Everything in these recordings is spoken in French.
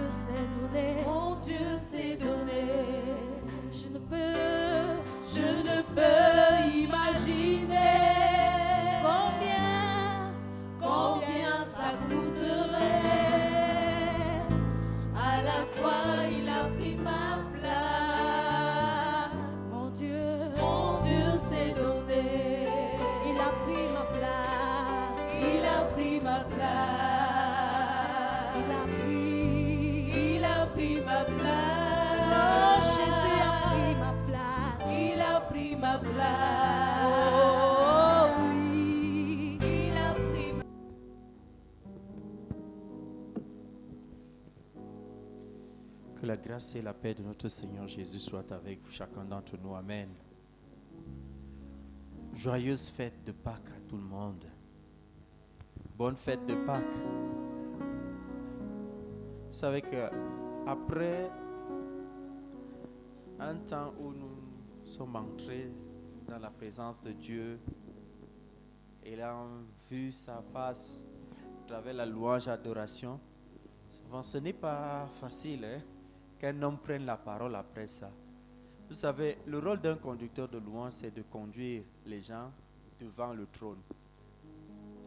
Dieu s'est donné. Mon Dieu s'est donné. Je ne peux imaginer combien ça coûterait. À la croix, il a pris ma place. Mon Dieu s'est donné. il a pris ma place. Il a pris ma place. Il a pris ma place. Oh, Jésus a pris ma place. Il a pris ma place. Oh oui. Il a pris ma Que la grâce et la paix de notre Seigneur Jésus soient avec chacun d'entre nous. Amen. Joyeuse fête de Pâques à tout le monde. Bonne fête de Pâques. Vous savez que après un temps où nous sommes entrés dans la présence de Dieu et l'avons vu sa face à travers la louange, adoration, souvent ce n'est pas facile qu'un homme prenne la parole après ça. Vous savez, le rôle d'un conducteur de louange, c'est de conduire les gens devant le trône.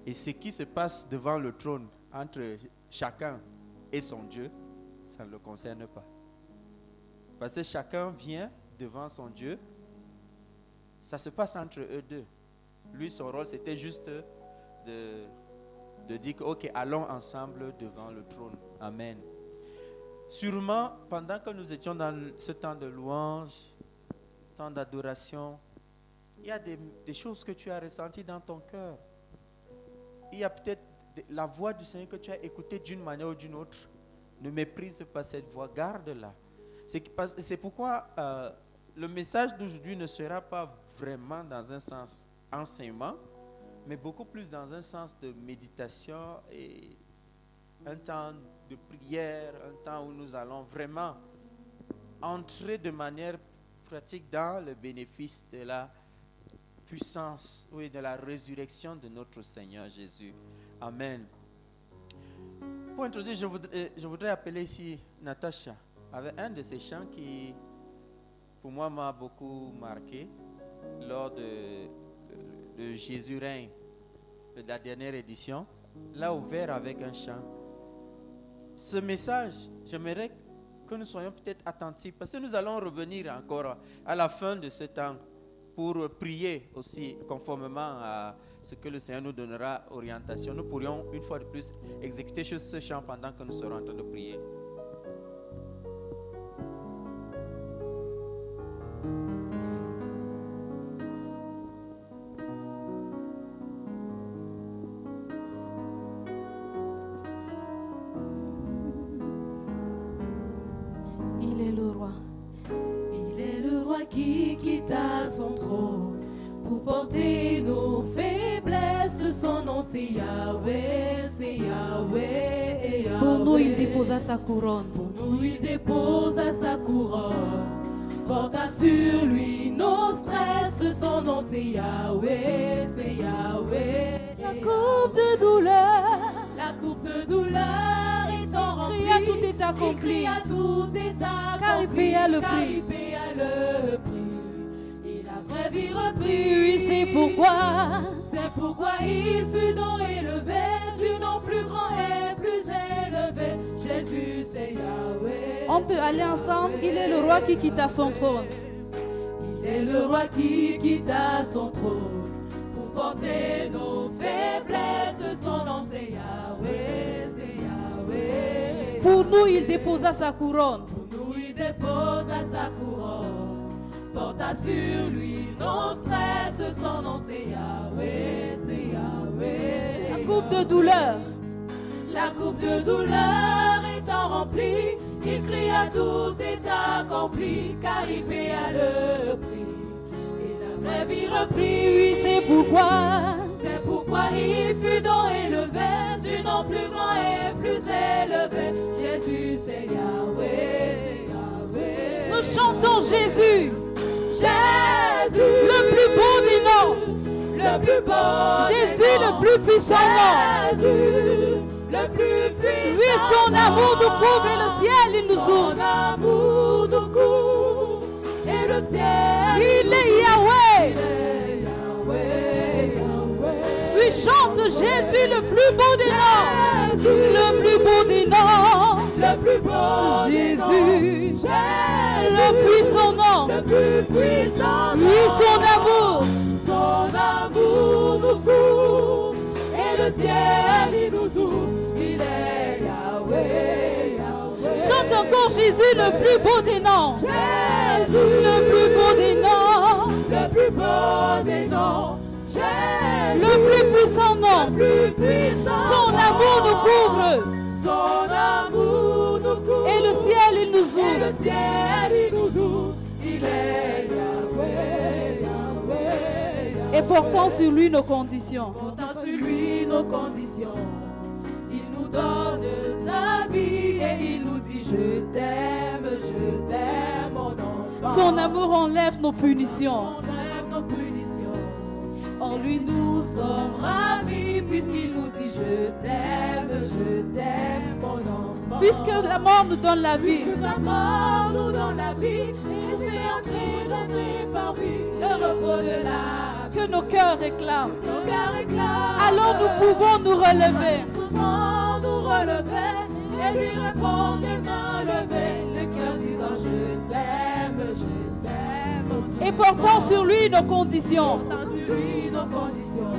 Et ce qui se passe devant le trône entre chacun et son Dieu, ça ne le concerne pas. Parce que chacun vient devant son Dieu, ça se passe entre eux deux. Lui, son rôle, c'était juste de dire que, ok, allons ensemble devant le trône. Amen. Sûrement, pendant que nous étions dans ce temps de louange, temps d'adoration, il y a des choses que tu as ressenties dans ton cœur. Il y a peut-être la voix du Seigneur que tu as écoutée d'une manière ou d'une autre. Ne méprise pas cette voix, garde-la. C'est pourquoi le message d'aujourd'hui ne sera pas vraiment dans un sens enseignement, mais beaucoup plus dans un sens de méditation et un temps de prière, un temps où nous allons vraiment entrer de manière pratique dans le bénéfice de la puissance, oui, de la résurrection de notre Seigneur Jésus. Amen. Pour introduire, je voudrais appeler ici Natacha avec un de ces chants qui, pour moi, m'a beaucoup marqué lors de Jésus règne, de la dernière édition. L'a ouvert avec un chant. Ce message, j'aimerais que nous soyons peut-être attentifs parce que nous allons revenir encore à la fin de ce temps pour prier aussi conformément à ce que le Seigneur nous donnera orientation. Nous pourrions une fois de plus exécuter ce chant pendant que nous serons en train de prier. Il est le roi. Il est le roi qui quitta son trône pour porter nos faiblesses. Son nom c'est Yahweh, c'est Yahweh, Yahweh. Pour nous, il déposa sa couronne. Pour nous, il déposa sa couronne. Porta sur lui nos stress. Son nom c'est Yahweh, c'est Yahweh. La coupe de douleur. La coupe de douleur étant remplie. Cria, tout est accompli. Cria, tout est accompli. Car il paya le Car prix. il paya le prix. Et la vraie vie reprit. Oui, c'est pourquoi. C'est pourquoi il fut donc élevé. Du nom plus grand et plus élevé. Jésus c'est Yahweh. On peut aller ensemble. Il est le roi qui quitta son trône. Il est le roi qui quitta son trône pour porter nos faiblesses. Son nom c'est Yahweh, c'est Yahweh. Pour nous, il déposa sa couronne. Pour nous, il déposa sa couronne. Porta sur lui nos stress. Son nom c'est Yahweh, c'est Yahweh. La coupe de douleur. La coupe de douleur étant remplie, il cria tout est accompli, car il paya le prix. Et la vraie vie reprit. Oui, c'est pourquoi. C'est pourquoi il fut donc élevé, du nom plus grand et plus élevé. Jésus c'est Yahweh, Yahweh. Nous chantons Jésus. Jésus, Le plus beau des noms. le plus beau. Jésus, le plus puissant nom. Jésus, le plus puissant. Oui, son amour nous couvre et le ciel il nous ouvre. Son amour nous couvre et le ciel. Il est Yahweh. Yahweh, Yahweh. Oui, chante Jésus, le plus beau des noms. Le plus beau des noms. Le plus beau Jésus. Jésus. Le puissant nom. Le plus puissant nom. Oui, son amour. Son amour nous couvre et le ciel il nous ouvre. Il est Yahweh, Yahweh. Chante encore Jésus, le plus beau des noms. Jésus, Le plus beau des noms. le plus beau des noms. Jésus, Le plus puissant nom. le plus puissant. Son amour nous couvre. Son amour nous couvre. Et le ciel il nous Et ouvre. le ciel il nous ouvre. Il est Yahweh, Yahweh. Et portant sur lui nos conditions. Portant sur lui nos conditions. Il nous donne sa vie et il nous dit je t'aime, mon enfant. Son amour enlève nos punitions. On aime nos punitions. En lui nous sommes ravis puisqu'il nous dit je t'aime, mon enfant. Puisque la mort nous donne la vie. Puisque la mort nous donne la vie et nous fait entrer dans ses parvis le repos de l'âme. Que nos cœurs réclament. Nos cœurs réclament. Alors nous pouvons nous relever. Nous pouvons nous relever et lui répondre les mains levées, le cœur disant je t'aime, je t'aime. Et portant sur lui nos conditions. Portant sur lui nos conditions.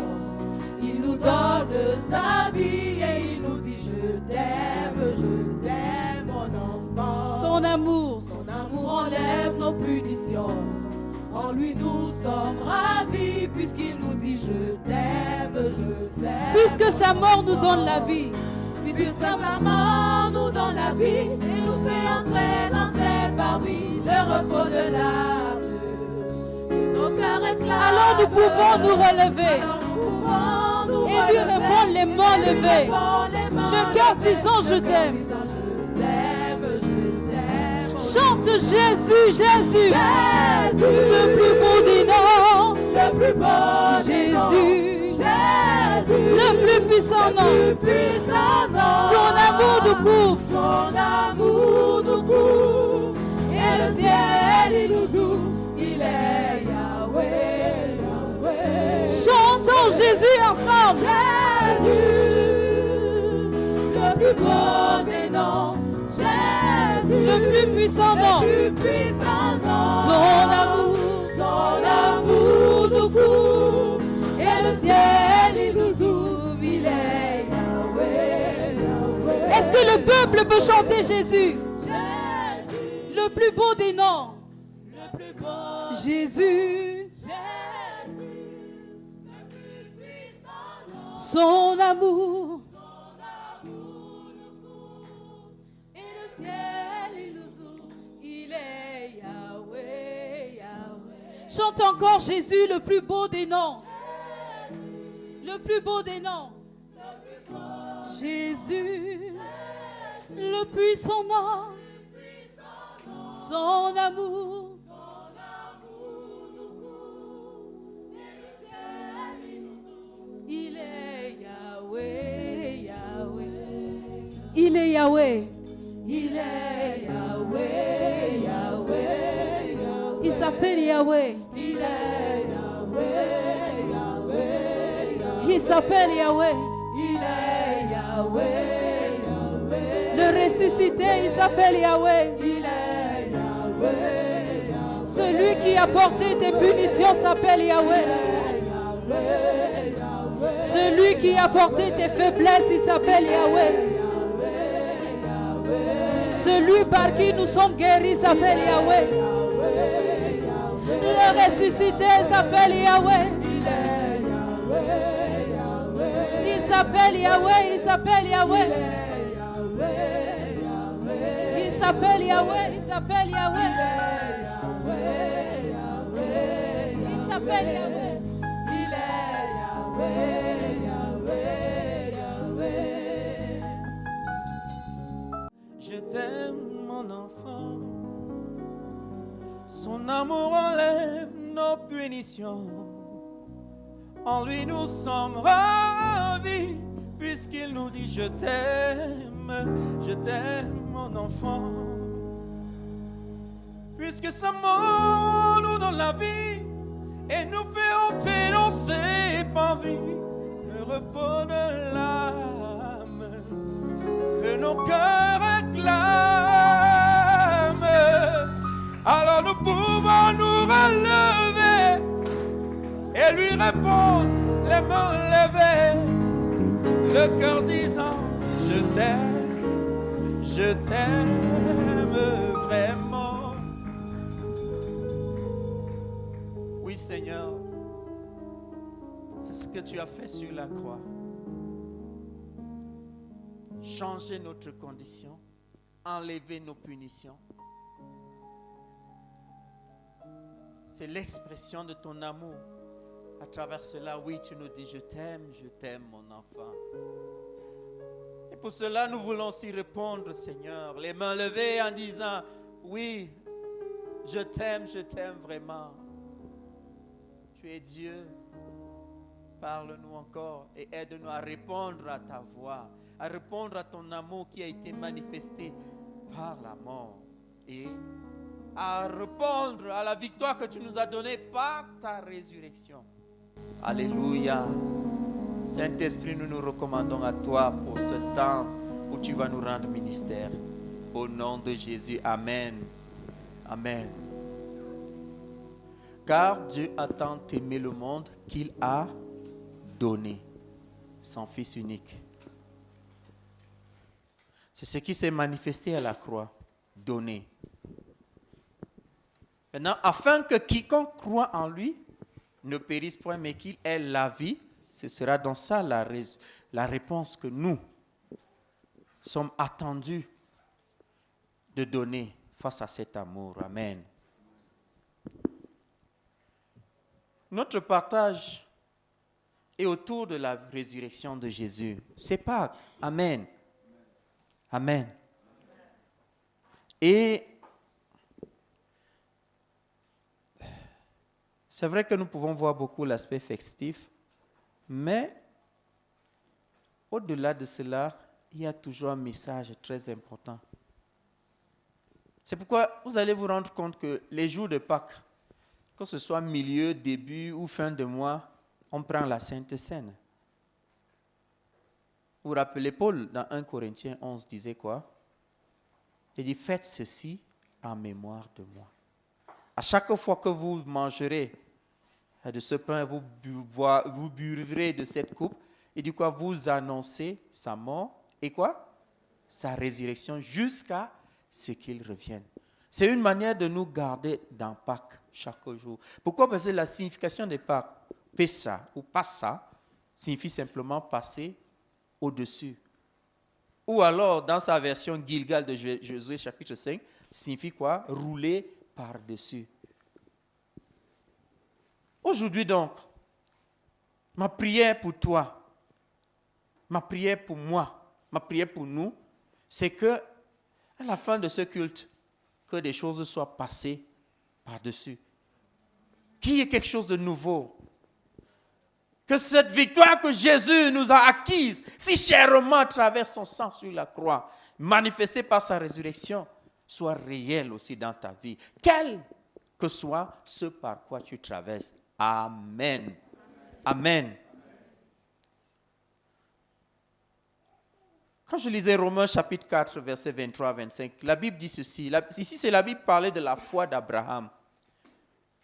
Il nous donne sa vie et il nous dit je t'aime, mon enfant. Son amour. Son amour enlève nos punitions. En lui nous sommes ravis puisqu'il nous dit je t'aime, je t'aime. Puisque sa mort nous donne la vie. Puisque sa mort nous donne la vie et nous fait entrer dans ses parvis le repos de l'âme. Nos cœurs réclament. Alors nous pouvons nous relever. Alors nous pouvons nous Et lui relever. répondre les mains Et lui levées. répondre les mains Le cœur levées. disant je Le cœur t'aime. disant, je t'aime, je t'aime. Chante Jésus, Jésus. Jésus, Le plus beau des noms. le plus beau des noms. Jésus. Jésus, Le plus puissant le nom. plus puissant nom. Son amour nous couvre. Son amour nous couvre. Et le ciel il nous ouvre. Il est Yahweh, Yahweh. Chantons Jésus ensemble. Jésus, le plus beau des noms. Jésus, Le plus puissant nom. le plus puissant nom. Son amour nous couvre. Et le ciel il nous ouvre. Il est Yahweh, Yahweh. Est-ce que le peuple peut chanter Jésus? Jésus, Le plus beau des noms. le plus beau. Jésus. Jésus, le plus puissant nom. Son amour. Et le ciel il nous ouvre. Il est Yahweh, Yahweh. Chante encore Jésus, le plus beau des noms. Le plus beau des noms. Jésus, le puissant nom. Son amour. Il est Yahweh, Yahweh. Il est Yahweh. Il est Yahweh, Yahweh, Yahweh. Il s'appelle Yahweh. Il est Yahweh, Yahweh, Yahweh. Il s'appelle Yahweh. Il est Yahweh, Yahweh. Le ressuscité, il s'appelle Yahweh. Il est Yahweh, Yahweh. Celui qui a porté tes punitions s'appelle Yahweh. Yahweh, Yahweh. Celui qui a porté tes faiblesses, il s'appelle Yahweh. Celui par qui nous sommes guéris s'appelle Yahweh. Le ressuscité s'appelle Yahweh. Il s'appelle Yahweh, il s'appelle Yahweh. Il s'appelle Yahweh, il s'appelle Yahweh. Il s'appelle Yahweh. Il est Yahweh, Yahweh, Yahweh. Je t'aime, mon enfant. Son amour enlève nos punitions. En lui nous sommes ravis, puisqu'il nous dit je t'aime, Je t'aime, mon enfant. Puisque sa mort nous donne la vie et nous fait entrer dans ses parvis, le repos de l'âme que nos cœurs réclament. Alors nous pouvons nous relever et lui répondre, les mains levées, le cœur disant, je t'aime vraiment. Oui, Seigneur, c'est ce que tu as fait sur la croix. Changer notre condition, enlever nos punitions. C'est l'expression de ton amour. À travers cela, oui, tu nous dis, je t'aime, mon enfant. Et pour cela, nous voulons aussi répondre, Seigneur, les mains levées en disant, oui, je t'aime vraiment. Tu es Dieu. Parle-nous encore et aide-nous à répondre à ta voix, à répondre à ton amour qui a été manifesté par la mort et à répondre à la victoire que tu nous as donnée par ta résurrection. Alléluia. Saint-Esprit, nous nous recommandons à toi pour ce temps où tu vas nous rendre ministère. Au nom de Jésus, Amen. Amen. Car Dieu a tant aimé le monde qu'il a donné son Fils unique. C'est ce qui s'est manifesté à la croix. Donné. Maintenant, afin que quiconque croit en lui ne périsse point, mais qu'il ait la vie, ce sera dans ça la réponse que nous sommes attendus de donner face à cet amour. Amen. Notre partage est autour de la résurrection de Jésus. C'est Pâques. Amen. Amen. Et c'est vrai que nous pouvons voir beaucoup l'aspect festif, mais au-delà de cela, il y a toujours un message très important. C'est pourquoi vous allez vous rendre compte que les jours de Pâques, que ce soit milieu, début ou fin de mois, on prend la Sainte Seine. Vous vous rappelez, Paul, dans 1 Corinthiens 11, disait quoi? Il dit, faites ceci en mémoire de moi. À chaque fois que vous mangerez de ce pain, vous burrez de cette coupe, il dit quoi? Vous annoncez sa mort et quoi? Sa résurrection jusqu'à ce qu'il revienne. C'est une manière de nous garder dans Pâques chaque jour. Pourquoi? Parce que la signification de Pâques, Pessa ou Passa, signifie simplement passer au-dessus. Ou alors, dans sa version Gilgal de Josué chapitre 5, signifie quoi? Rouler par-dessus. Aujourd'hui donc, ma prière pour toi, ma prière pour moi, ma prière pour nous, c'est que à la fin de ce culte, que des choses soient passées par-dessus. Qu'il y ait quelque chose de nouveau. Que cette victoire que Jésus nous a acquise si chèrement à travers son sang sur la croix, manifestée par sa résurrection, soit réelle aussi dans ta vie. Quel que soit ce par quoi tu traverses. Amen. Amen. Quand je lisais Romains chapitre 4, versets 23 à 25, la Bible dit ceci. Ici, c'est la Bible qui parlait de la foi d'Abraham.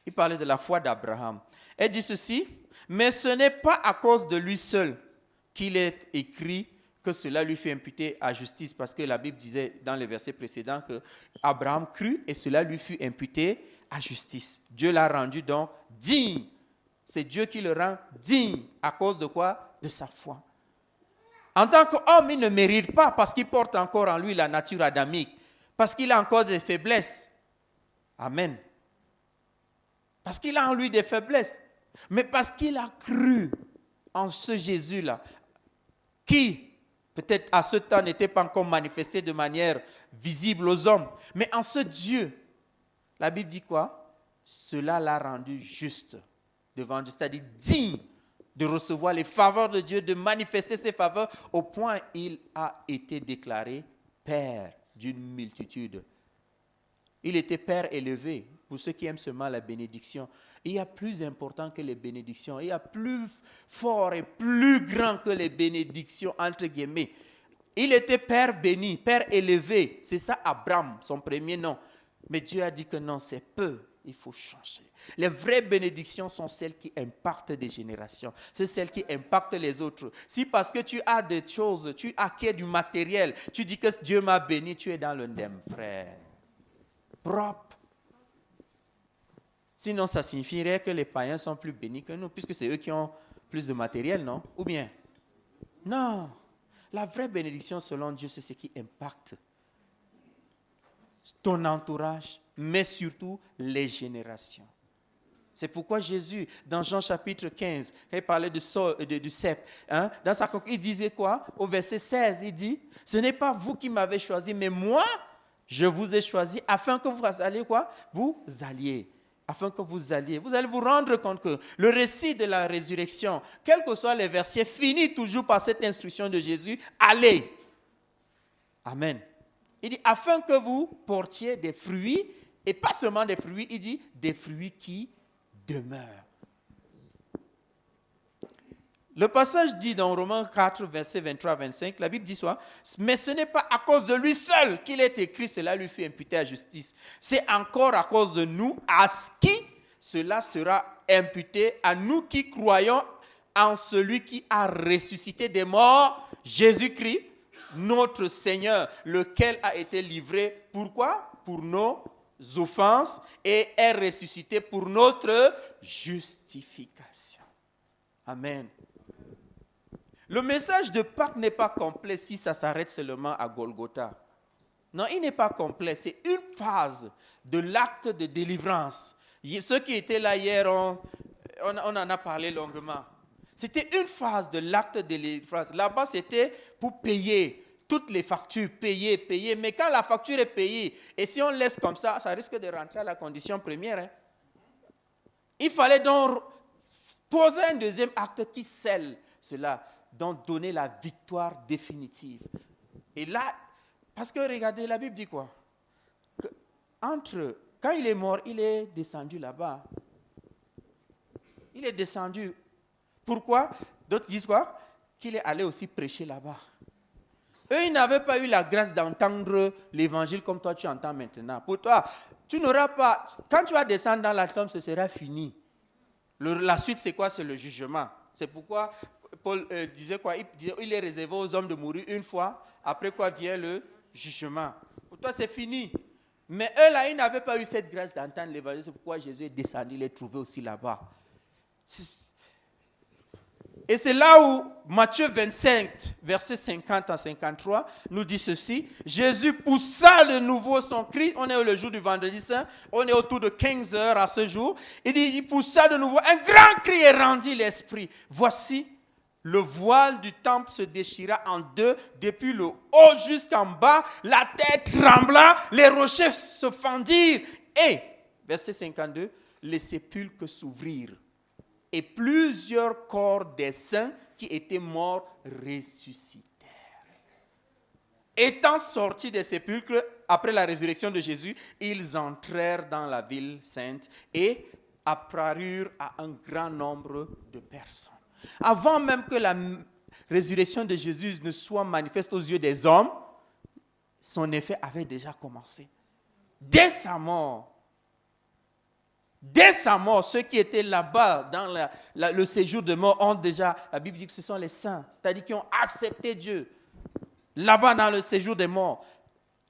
Il parlait de la foi d'Abraham. Elle dit ceci, mais ce n'est pas à cause de lui seul qu'il est écrit que cela lui fait imputer à justice, parce que la Bible disait dans les versets précédents que Abraham crut et cela lui fut imputé à justice. Dieu l'a rendu donc digne. C'est Dieu qui le rend digne. À cause de quoi? De sa foi. En tant qu'homme, il ne mérite pas parce qu'il porte encore en lui la nature adamique, parce qu'il a encore des faiblesses. Amen. Parce qu'il a en lui des faiblesses. Mais parce qu'il a cru en ce Jésus-là, qui peut-être à ce temps n'était pas encore manifesté de manière visible aux hommes, mais en ce Dieu, la Bible dit quoi? Cela l'a rendu juste devant Dieu, c'est-à-dire digne de recevoir les faveurs de Dieu, de manifester ses faveurs, au point il a été déclaré père d'une multitude. Il était père élevé. Pour ceux qui aiment seulement la bénédiction, il y a plus important que les bénédictions, il y a plus fort et plus grand que les bénédictions, entre guillemets. Il était père béni, père élevé. C'est ça Abraham, son premier nom. Mais Dieu a dit que non, c'est peu. Il faut changer. Les vraies bénédictions sont celles qui impactent des générations. C'est celles qui impactent les autres. Si parce que tu as des choses, tu acquiers du matériel, tu dis que Dieu m'a béni, tu es dans le ndem, frère. Propre. Sinon, ça signifierait que les païens sont plus bénis que nous, puisque c'est eux qui ont plus de matériel, non? Ou bien? Non. La vraie bénédiction, selon Dieu, c'est ce qui impacte ton entourage, mais surtout les générations. C'est pourquoi Jésus, dans Jean chapitre 15, quand il parlait du cep, dans sa conclusion, il disait quoi? Au verset 16, il dit, « Ce n'est pas vous qui m'avez choisi, mais moi, je vous ai choisi afin que vous alliez quoi? Vous alliez. Afin que vous alliez. Vous allez vous rendre compte que le récit de la résurrection, quels que soient les versets, finit toujours par cette instruction de Jésus, allez. Amen. Il dit, afin que vous portiez des fruits, et pas seulement des fruits, il dit, des fruits qui demeurent. Le passage dit dans Romains 4, versets 23 à 25, la Bible dit soit, mais ce n'est pas à cause de lui seul qu'il est écrit, cela lui fut imputé à justice. C'est encore à cause de nous, à qui cela sera imputé, à nous qui croyons en celui qui a ressuscité des morts, Jésus-Christ, notre Seigneur, lequel a été livré, pourquoi? Pour nos offenses et est ressuscité pour notre justification. Amen. Le message de Pâques n'est pas complet si ça s'arrête seulement à Golgotha. Non, il n'est pas complet. C'est une phase de l'acte de délivrance. Ceux qui étaient là hier, on en a parlé longuement. C'était une phase de l'acte de délivrance. Là-bas, c'était pour payer toutes les factures, payer. Mais quand la facture est payée, et si on laisse comme ça, ça risque de rentrer à la condition première. Il fallait donc poser un deuxième acte qui scelle cela, donc donner la victoire définitive. Et là, parce que regardez, la Bible dit quoi? Quand il est mort, il est descendu là-bas. Il est descendu. Pourquoi? D'autres disent quoi? Qu'il est allé aussi prêcher là-bas. Eux, ils n'avaient pas eu la grâce d'entendre l'évangile comme toi tu entends maintenant. Pour toi, tu n'auras pas... Quand tu vas descendre dans la tombe, ce sera fini. La suite, c'est quoi? C'est le jugement. C'est pourquoi Paul disait quoi? Il est réservé aux hommes de mourir une fois, après quoi vient le jugement. Pour toi, c'est fini. Mais eux, là, ils n'avaient pas eu cette grâce d'entendre l'évangile. C'est pourquoi Jésus est descendu, il est trouvé aussi là-bas. Et c'est là où Matthieu 25, versets 50 à 53, nous dit ceci. Jésus poussa de nouveau son cri. On est le jour du vendredi saint. On est autour de 15 heures à ce jour. Il poussa de nouveau un grand cri et rendit l'esprit. Voici, le voile du temple se déchira en deux, depuis le haut jusqu'en bas. La terre trembla, les rochers se fendirent. Et, verset 52, les sépulcres s'ouvrirent. Et plusieurs corps des saints qui étaient morts ressuscitèrent. Étant sortis des sépulcres, après la résurrection de Jésus, ils entrèrent dans la ville sainte et apparurent à un grand nombre de personnes. Avant même que la résurrection de Jésus ne soit manifeste aux yeux des hommes, son effet avait déjà commencé. Dès sa mort, ceux qui étaient là-bas dans le séjour de mort ont déjà, la Bible dit que ce sont les saints, c'est-à-dire qui ont accepté Dieu. Là-bas dans le séjour des morts,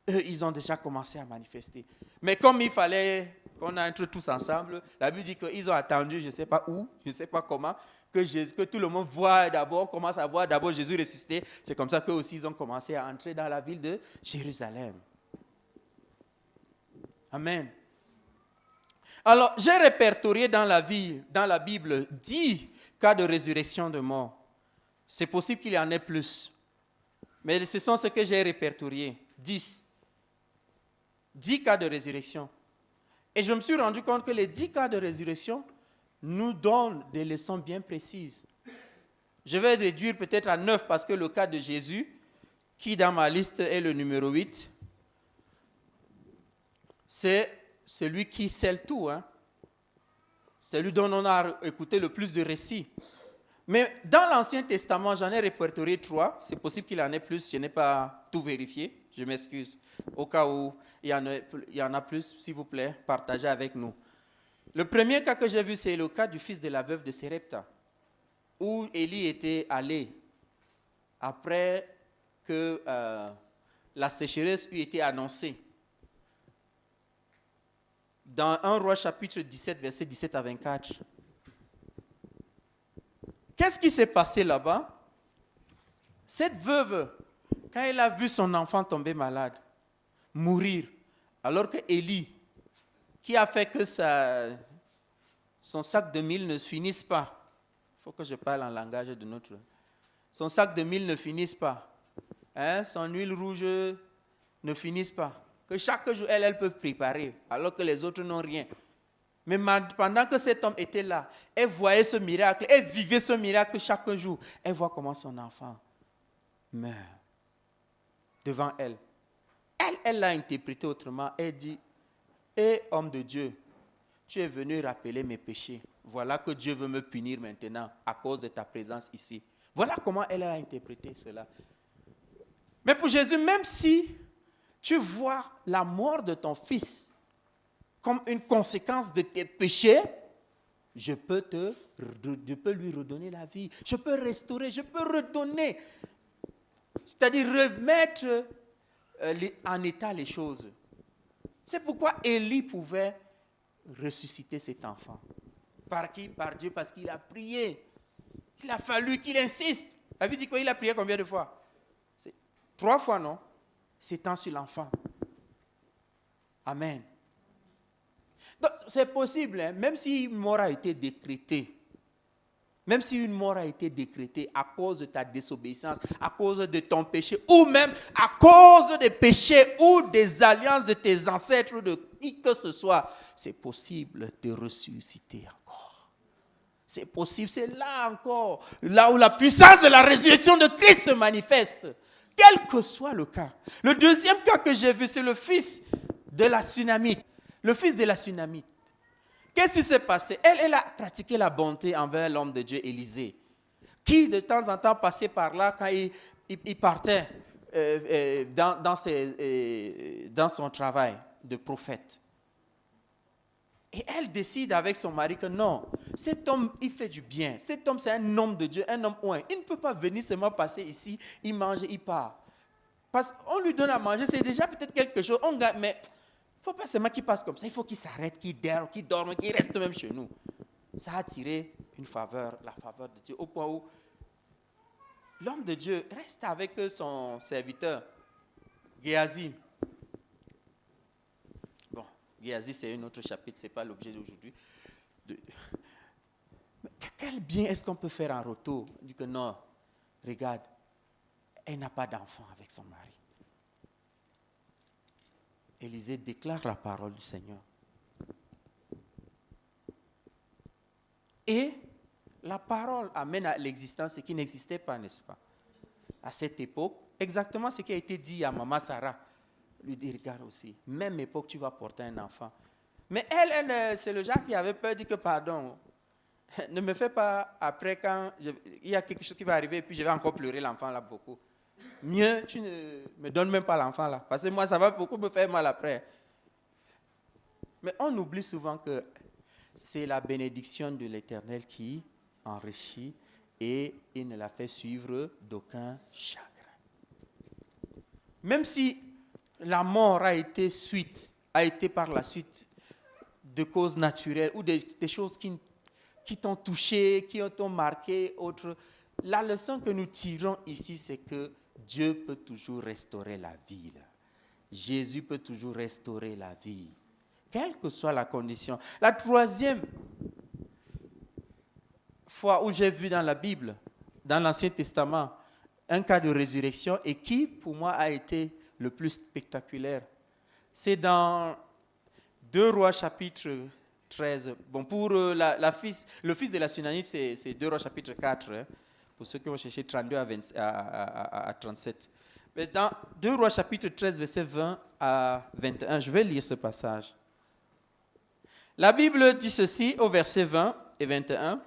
eux, ils ont déjà commencé à manifester. Mais comme il fallait qu'on entre tous ensemble, la Bible dit qu'ils ont attendu, je ne sais pas où, je ne sais pas comment, que tout le monde voit d'abord, commence à voir d'abord Jésus ressuscité. C'est comme ça qu'eux aussi, ils ont commencé à entrer dans la ville de Jérusalem. Amen. Alors, j'ai répertorié dans la Bible 10 cas de résurrection de mort. C'est possible qu'il y en ait plus. Mais ce sont ceux que j'ai répertoriés. 10. 10 cas de résurrection. Et je me suis rendu compte que les 10 cas de résurrection nous donnent des leçons bien précises. Je vais réduire peut-être à 9 parce que le cas de Jésus, qui dans ma liste est le numéro 8, c'est celui qui scelle tout. C'est lui dont on a écouté le plus de récits. Mais dans l'Ancien Testament, j'en ai répertorié 3. C'est possible qu'il y en ait plus, je n'ai pas tout vérifié. Je m'excuse. Au cas où il y en a plus, s'il vous plaît, partagez avec nous. Le premier cas que j'ai vu, c'est le cas du fils de la veuve de Sérepta, où Élie était allé après que la sécheresse lui était annoncée. Dans 1 Roi chapitre 17, versets 17 à 24. Qu'est-ce qui s'est passé là-bas? Cette veuve, quand elle a vu son enfant tomber malade, mourir, alors que Élie, qui a fait que son sac de mil ne finisse pas, il faut que je parle en langage de notre... Son sac de mil ne finisse pas, son huile rouge ne finisse pas, que chaque jour, elles peuvent préparer, alors que les autres n'ont rien. Mais pendant que cet homme était là, elle voyait ce miracle, elle vivait ce miracle chaque jour. Elle voit comment son enfant meurt devant elle. Elle l'a interprété autrement. Elle dit, homme de Dieu, tu es venu rappeler mes péchés. Voilà que Dieu veut me punir maintenant à cause de ta présence ici. Voilà comment elle a interprété cela. Mais pour Jésus, même si tu vois la mort de ton fils comme une conséquence de tes péchés, je peux lui redonner la vie. Je peux restaurer, je peux redonner. C'est-à-dire remettre en état les choses. C'est pourquoi Élie pouvait ressusciter cet enfant. Par qui? Par Dieu, parce qu'il a prié. Il a fallu qu'il insiste. La Bible dit quoi? Il a prié combien de fois? 3 fois, non? C'est sur l'enfant. Amen. Donc, c'est possible, même si une mort a été décrétée, même si une mort a été décrétée à cause de ta désobéissance, à cause de ton péché, ou même à cause des péchés ou des alliances de tes ancêtres ou de qui que ce soit, c'est possible de ressusciter encore. C'est possible, c'est là encore, là où la puissance de la résurrection de Christ se manifeste, quel que soit le cas. Le deuxième cas que j'ai vu, c'est le fils de la Sunamite. Le fils de la Sunamite. Qu'est-ce qui s'est passé? Elle a pratiqué la bonté envers l'homme de Dieu, Élisée, qui de temps en temps passait par là quand il partait dans son travail de prophète. Et elle décide avec son mari que non, cet homme, il fait du bien. Cet homme, c'est un homme de Dieu, un homme oint. Il ne peut pas venir seulement passer ici, il mange, il part. Parce qu'on lui donne à manger, c'est déjà peut-être quelque chose. On gagne, mais il ne faut pas seulement qu'il passe comme ça. Il faut qu'il s'arrête, qu'il dorme, qu'il reste même chez nous. Ça a attiré une faveur, la faveur de Dieu, au point où l'homme de Dieu reste avec son serviteur, Géasi. Bon, Géasi, c'est un autre chapitre, ce n'est pas l'objet d'aujourd'hui. Mais quel bien est-ce qu'on peut faire en retour? Il dit que non, regarde, elle n'a pas d'enfant avec son mari. Élisée déclare la parole du Seigneur. Et la parole amène à l'existence ce qui n'existait pas, n'est-ce pas? À cette époque, exactement ce qui a été dit à maman Sarah. Lui dit, regarde aussi, même époque, tu vas porter un enfant. Mais elle c'est le genre qui avait peur, dit que pardon, ne me fais pas après quand il y a quelque chose qui va arriver et puis je vais encore pleurer l'enfant là beaucoup. Mieux, tu ne me donnes même pas l'enfant là, parce que moi, ça va beaucoup me faire mal après. Mais on oublie souvent que c'est la bénédiction de l'Éternel qui enrichit et il ne la fait suivre d'aucun chagrin. Même si la mort a été par la suite de causes naturelles ou des choses qui t'ont touché, qui t'ont marqué, autres, la leçon que nous tirons ici, c'est que Dieu peut toujours restaurer la vie. Jésus peut toujours restaurer la vie, quelle que soit la condition. La troisième fois où j'ai vu dans la Bible, dans l'Ancien Testament, un cas de résurrection et qui, pour moi, a été le plus spectaculaire, c'est dans 2 Rois chapitre 13. Bon, pour le fils de la Sunamite, c'est 2 Rois chapitre 4. Pour ceux qui ont cherché 32 à 37. Mais dans 2 Rois chapitre 13, verset 20 à 21, je vais lire ce passage. La Bible dit ceci au verset 20 et 21.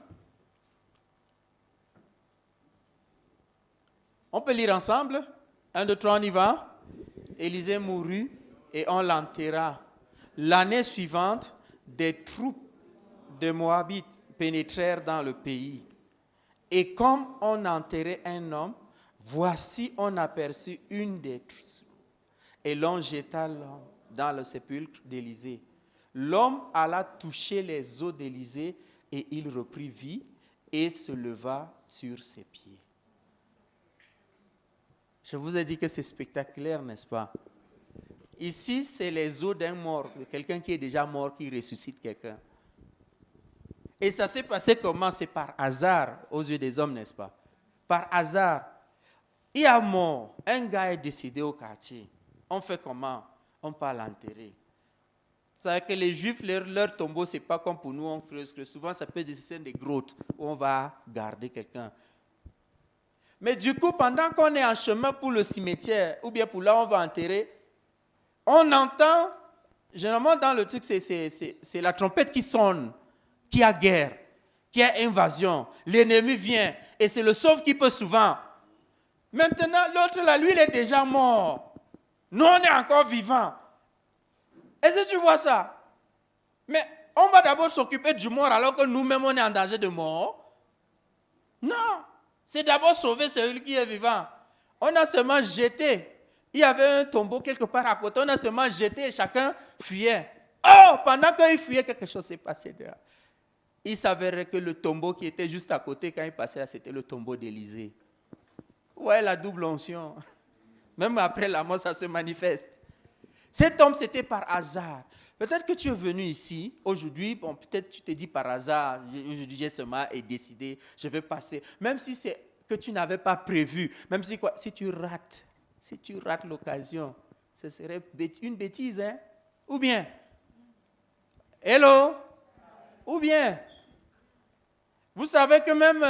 On peut lire ensemble. 1, 2, 3, on y va. Élisée mourut et on l'enterra. L'année suivante, des troupes de Moabites pénétrèrent dans le pays. Et comme on enterrait un homme, voici on aperçut une des troupes. Et l'on jeta l'homme dans le sépulcre d'Élisée. L'homme alla toucher les os d'Élisée et il reprit vie et se leva sur ses pieds. Je vous ai dit que c'est spectaculaire, n'est-ce pas? Ici, c'est les os d'un mort, de quelqu'un qui est déjà mort, qui ressuscite quelqu'un. Et ça s'est passé comment? C'est par hasard aux yeux des hommes, n'est-ce pas? Par hasard. Il y a mort, un gars est décédé au quartier. On fait comment? On peut l'enterrer. Vous savez que les Juifs, leur tombeau, ce n'est pas comme pour nous, on creuse. Souvent, ça peut être des grottes où on va garder quelqu'un. Mais du coup, pendant qu'on est en chemin pour le cimetière, ou bien pour là où on va enterrer, on entend, généralement dans le truc, c'est la trompette qui sonne, qu'il y a guerre, qu'il y a invasion, l'ennemi vient, et c'est le sauve qui peut souvent. Maintenant, l'autre là, lui, il est déjà mort. Nous, on est encore vivants. Est-ce que tu vois ça? Mais on va d'abord s'occuper du mort alors que nous-mêmes, on est en danger de mort? Non. C'est d'abord sauver celui qui est vivant. On a seulement jeté. Il y avait un tombeau quelque part à côté. On a seulement jeté et chacun fuyait. Oh, pendant qu'il fuyait, quelque chose s'est passé là. Il s'avérait que le tombeau qui était juste à côté, quand il passait là, c'était le tombeau d'Élisée. Ouais, la double onction. Même après la mort, ça se manifeste. Cet homme, c'était par hasard. Peut-être que tu es venu ici, aujourd'hui, bon, peut-être tu te dis par hasard, aujourd'hui j'ai seulement décidé, je vais passer. Même si c'est que tu n'avais pas prévu, même si quoi, si tu rates l'occasion, ce serait une bêtise, hein? Ou bien? Hello? Ou bien? Vous savez que même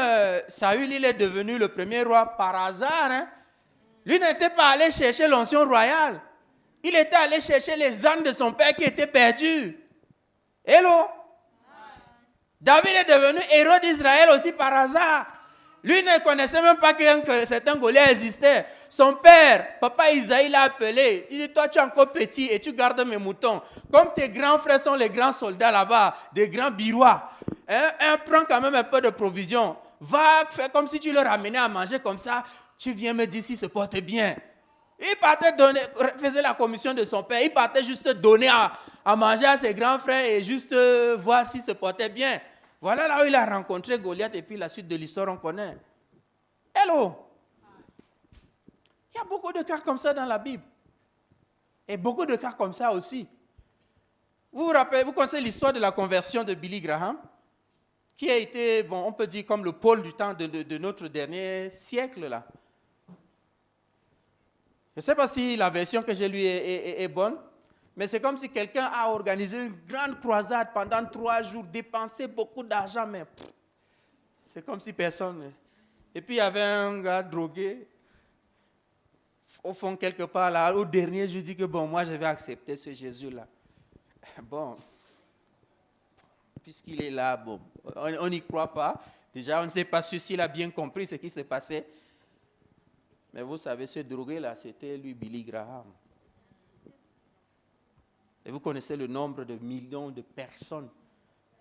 Saül, il est devenu le premier roi par hasard, hein? Lui n'était pas allé chercher l'onction royale. Il était allé chercher les ânes de son père qui étaient perdus. Hello? David est devenu héros d'Israël aussi par hasard. Lui ne connaissait même pas que certains Goliath existaient. Son père, papa Isaïe, l'a appelé. Il dit, toi tu es encore petit et tu gardes mes moutons. Comme tes grands frères sont les grands soldats là-bas, des grands birois. Prends quand même un peu de provision. Va faire comme si tu leur ramenais à manger comme ça. Tu viens me dire s'il se porte bien. Il partait donner, faisait la commission de son père. Il partait juste donner à manger à ses grands frères et juste voir s'il se portait bien. Voilà là où il a rencontré Goliath et puis la suite de l'histoire, on connaît. Hello! Il y a beaucoup de cas comme ça dans la Bible. Et beaucoup de cas comme ça aussi. Vous vous rappelez, vous connaissez l'histoire de la conversion de Billy Graham, qui a été, bon, on peut dire comme le pôle du temps de notre dernier siècle là. Je ne sais pas si la version que j'ai lue est bonne, mais c'est comme si quelqu'un a organisé une grande croisade pendant 3 jours, dépensé beaucoup d'argent, mais c'est comme si personne... Et puis il y avait un gars drogué, au fond quelque part là, au dernier, je dis que bon, moi je vais accepter ce Jésus-là. Bon, puisqu'il est là, bon, on n'y croit pas. Déjà, on ne sait pas s'il a bien compris ce qui se passait. Mais vous savez, ce drogué-là, c'était lui, Billy Graham. Et vous connaissez le nombre de millions de personnes,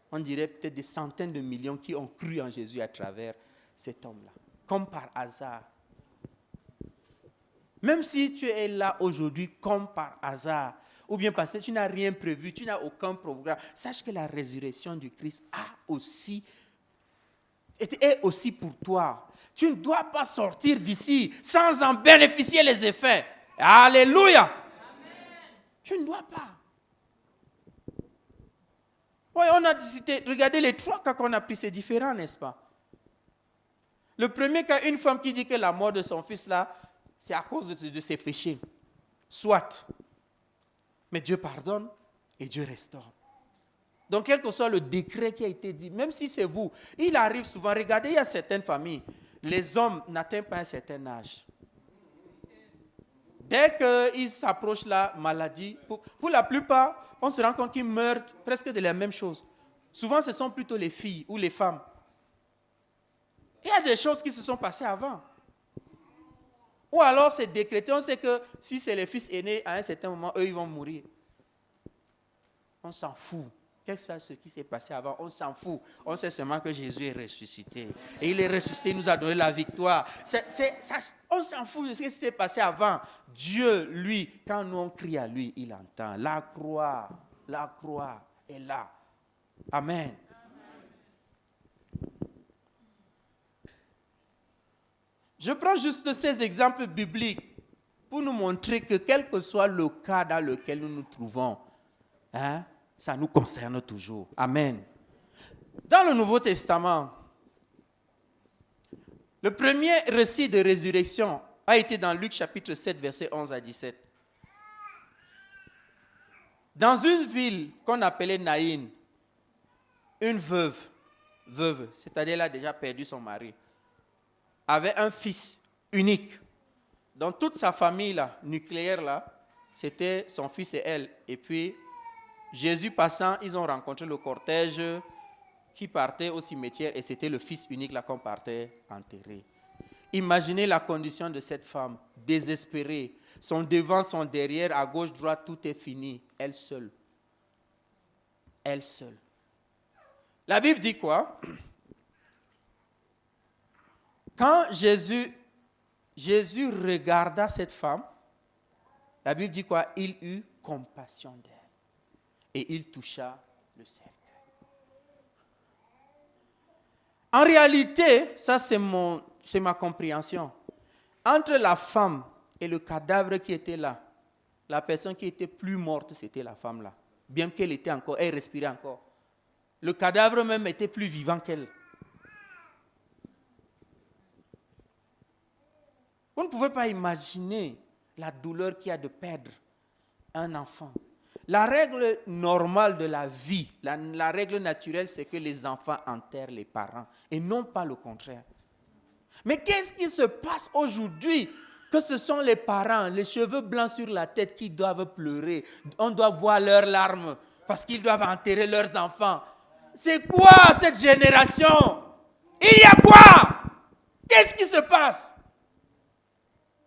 on dirait peut-être des centaines de millions qui ont cru en Jésus à travers cet homme-là, comme par hasard. Même si tu es là aujourd'hui comme par hasard, ou bien parce que tu n'as rien prévu, tu n'as aucun programme, sache que la résurrection du Christ est aussi pour toi. Tu ne dois pas sortir d'ici sans en bénéficier les effets. Alléluia. Amen. Tu ne dois pas. Oui, on a décidé, regardez les 3 cas qu'on a pris, c'est différent, n'est-ce pas? Le premier cas, une femme qui dit que la mort de son fils là, c'est à cause de ses péchés. Soit. Mais Dieu pardonne et Dieu restaure. Donc, quel que soit le décret qui a été dit, même si c'est vous, il arrive souvent, regardez, il y a certaines familles, les hommes n'atteignent pas un certain âge. Dès qu'ils s'approchent de la maladie, pour la plupart, on se rend compte qu'ils meurent presque de la même chose. Souvent, ce sont plutôt les filles ou les femmes. Il y a des choses qui se sont passées avant. Ou alors, c'est décrété, on sait que si c'est les fils aînés, à un certain moment, eux, ils vont mourir. On s'en fout. Qu'est-ce que ce qui s'est passé avant? On s'en fout. On sait seulement que Jésus est ressuscité. Et il est ressuscité, il nous a donné la victoire. On s'en fout de ce qui s'est passé avant. Dieu, lui, quand nous on crie à lui, il entend. La croix est là. Amen. Je prends juste ces exemples bibliques pour nous montrer que quel que soit le cas dans lequel nous nous trouvons, ça nous concerne toujours. Amen. Dans le Nouveau Testament, le premier récit de résurrection a été dans Luc chapitre 7, versets 11 à 17. Dans une ville qu'on appelait Naïn, une veuve, c'est-à-dire elle a déjà perdu son mari, avait un fils unique. Dans toute sa famille là, nucléaire, là, c'était son fils et elle. Et puis, Jésus passant, ils ont rencontré le cortège qui partait au cimetière et c'était le fils unique là qu'on partait enterrer. Imaginez la condition de cette femme, désespérée. Son devant, son derrière, à gauche, droite, tout est fini. Elle seule. Elle seule. La Bible dit quoi? Quand Jésus regarda cette femme, la Bible dit quoi? Il eut compassion d'elle. Et il toucha le cercueil. En réalité, ça c'est ma compréhension. Entre la femme et le cadavre qui était là, la personne qui était plus morte, c'était la femme là. Bien qu'elle était encore, elle respirait encore. Le cadavre même était plus vivant qu'elle. Vous ne pouvez pas imaginer la douleur qu'il y a de perdre un enfant. La règle normale de la vie, la règle naturelle, c'est que les enfants enterrent les parents et non pas le contraire. Mais qu'est-ce qui se passe aujourd'hui? Que ce sont les parents, les cheveux blancs sur la tête qui doivent pleurer. On doit voir leurs larmes parce qu'ils doivent enterrer leurs enfants. C'est quoi cette génération? Il y a quoi? Qu'est-ce qui se passe?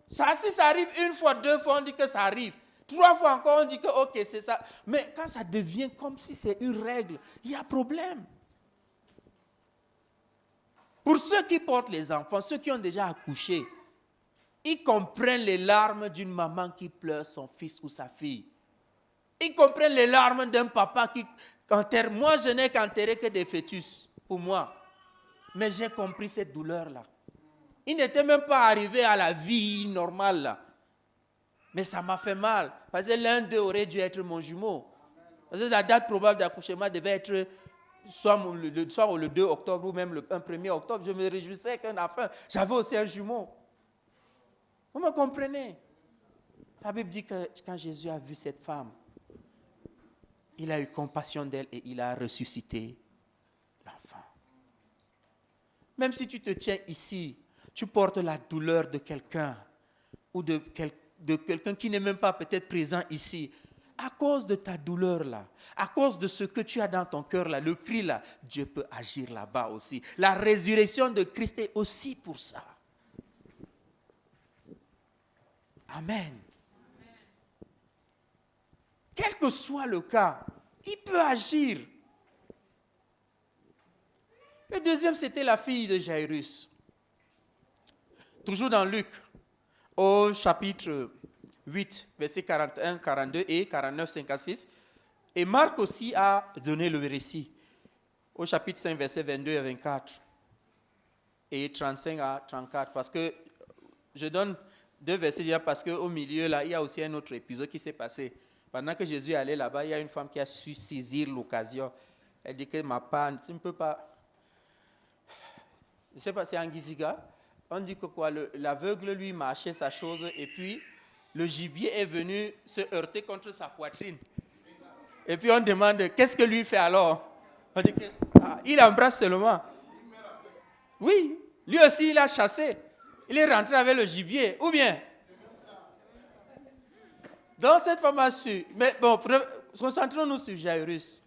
Ça, si ça arrive une fois, deux fois, on dit que ça arrive. 3 fois encore, on dit que ok, c'est ça. Mais quand ça devient comme si c'est une règle, il y a problème. Pour ceux qui portent les enfants, ceux qui ont déjà accouché, ils comprennent les larmes d'une maman qui pleure son fils ou sa fille. Ils comprennent les larmes d'un papa qui enterre. Moi, je n'ai qu'enterré que des fœtus, pour moi. Mais j'ai compris cette douleur-là. Il n'était même pas arrivé à la vie normale, là. Mais ça m'a fait mal, parce que l'un d'eux aurait dû être mon jumeau. Parce que la date probable d'accouchement devait être soit le 2 octobre ou même le 1er octobre. Je me réjouissais qu'un enfant, j'avais aussi un jumeau. Vous me comprenez? La Bible dit que quand Jésus a vu cette femme, il a eu compassion d'elle et il a ressuscité l'enfant. Même si tu te tiens ici, tu portes la douleur de quelqu'un ou de quelqu'un qui n'est même pas peut-être présent ici, à cause de ta douleur là, à cause de ce que tu as dans ton cœur là, le cri là, Dieu peut agir là-bas aussi. La résurrection de Christ est aussi pour ça. Amen. Quel que soit le cas, il peut agir. Le deuxième, c'était la fille de Jairus. Toujours dans Luc, au chapitre 8, versets 41, 42 et 49, 56. Et Marc aussi a donné le récit au chapitre 5, versets 22 et 24 et 35 à 34. Parce que je donne 2 versets parce qu'au milieu, là, il y a aussi un autre épisode qui s'est passé. Pendant que Jésus est allé là-bas, il y a une femme qui a su saisir l'occasion. Elle dit que ma panne, tu ne peux pas... Je ne sais pas, c'est en Giziga. On dit que quoi, l'aveugle, lui, marchait sa chose et puis le gibier est venu se heurter contre sa poitrine. Et puis on demande, qu'est-ce que lui fait alors? On dit qu'il embrasse seulement. Oui, Lui aussi, il a chassé. Il est rentré avec le gibier. Ou bien? Donc cette femme a su. Mais bon, concentrons-nous sur Jairus.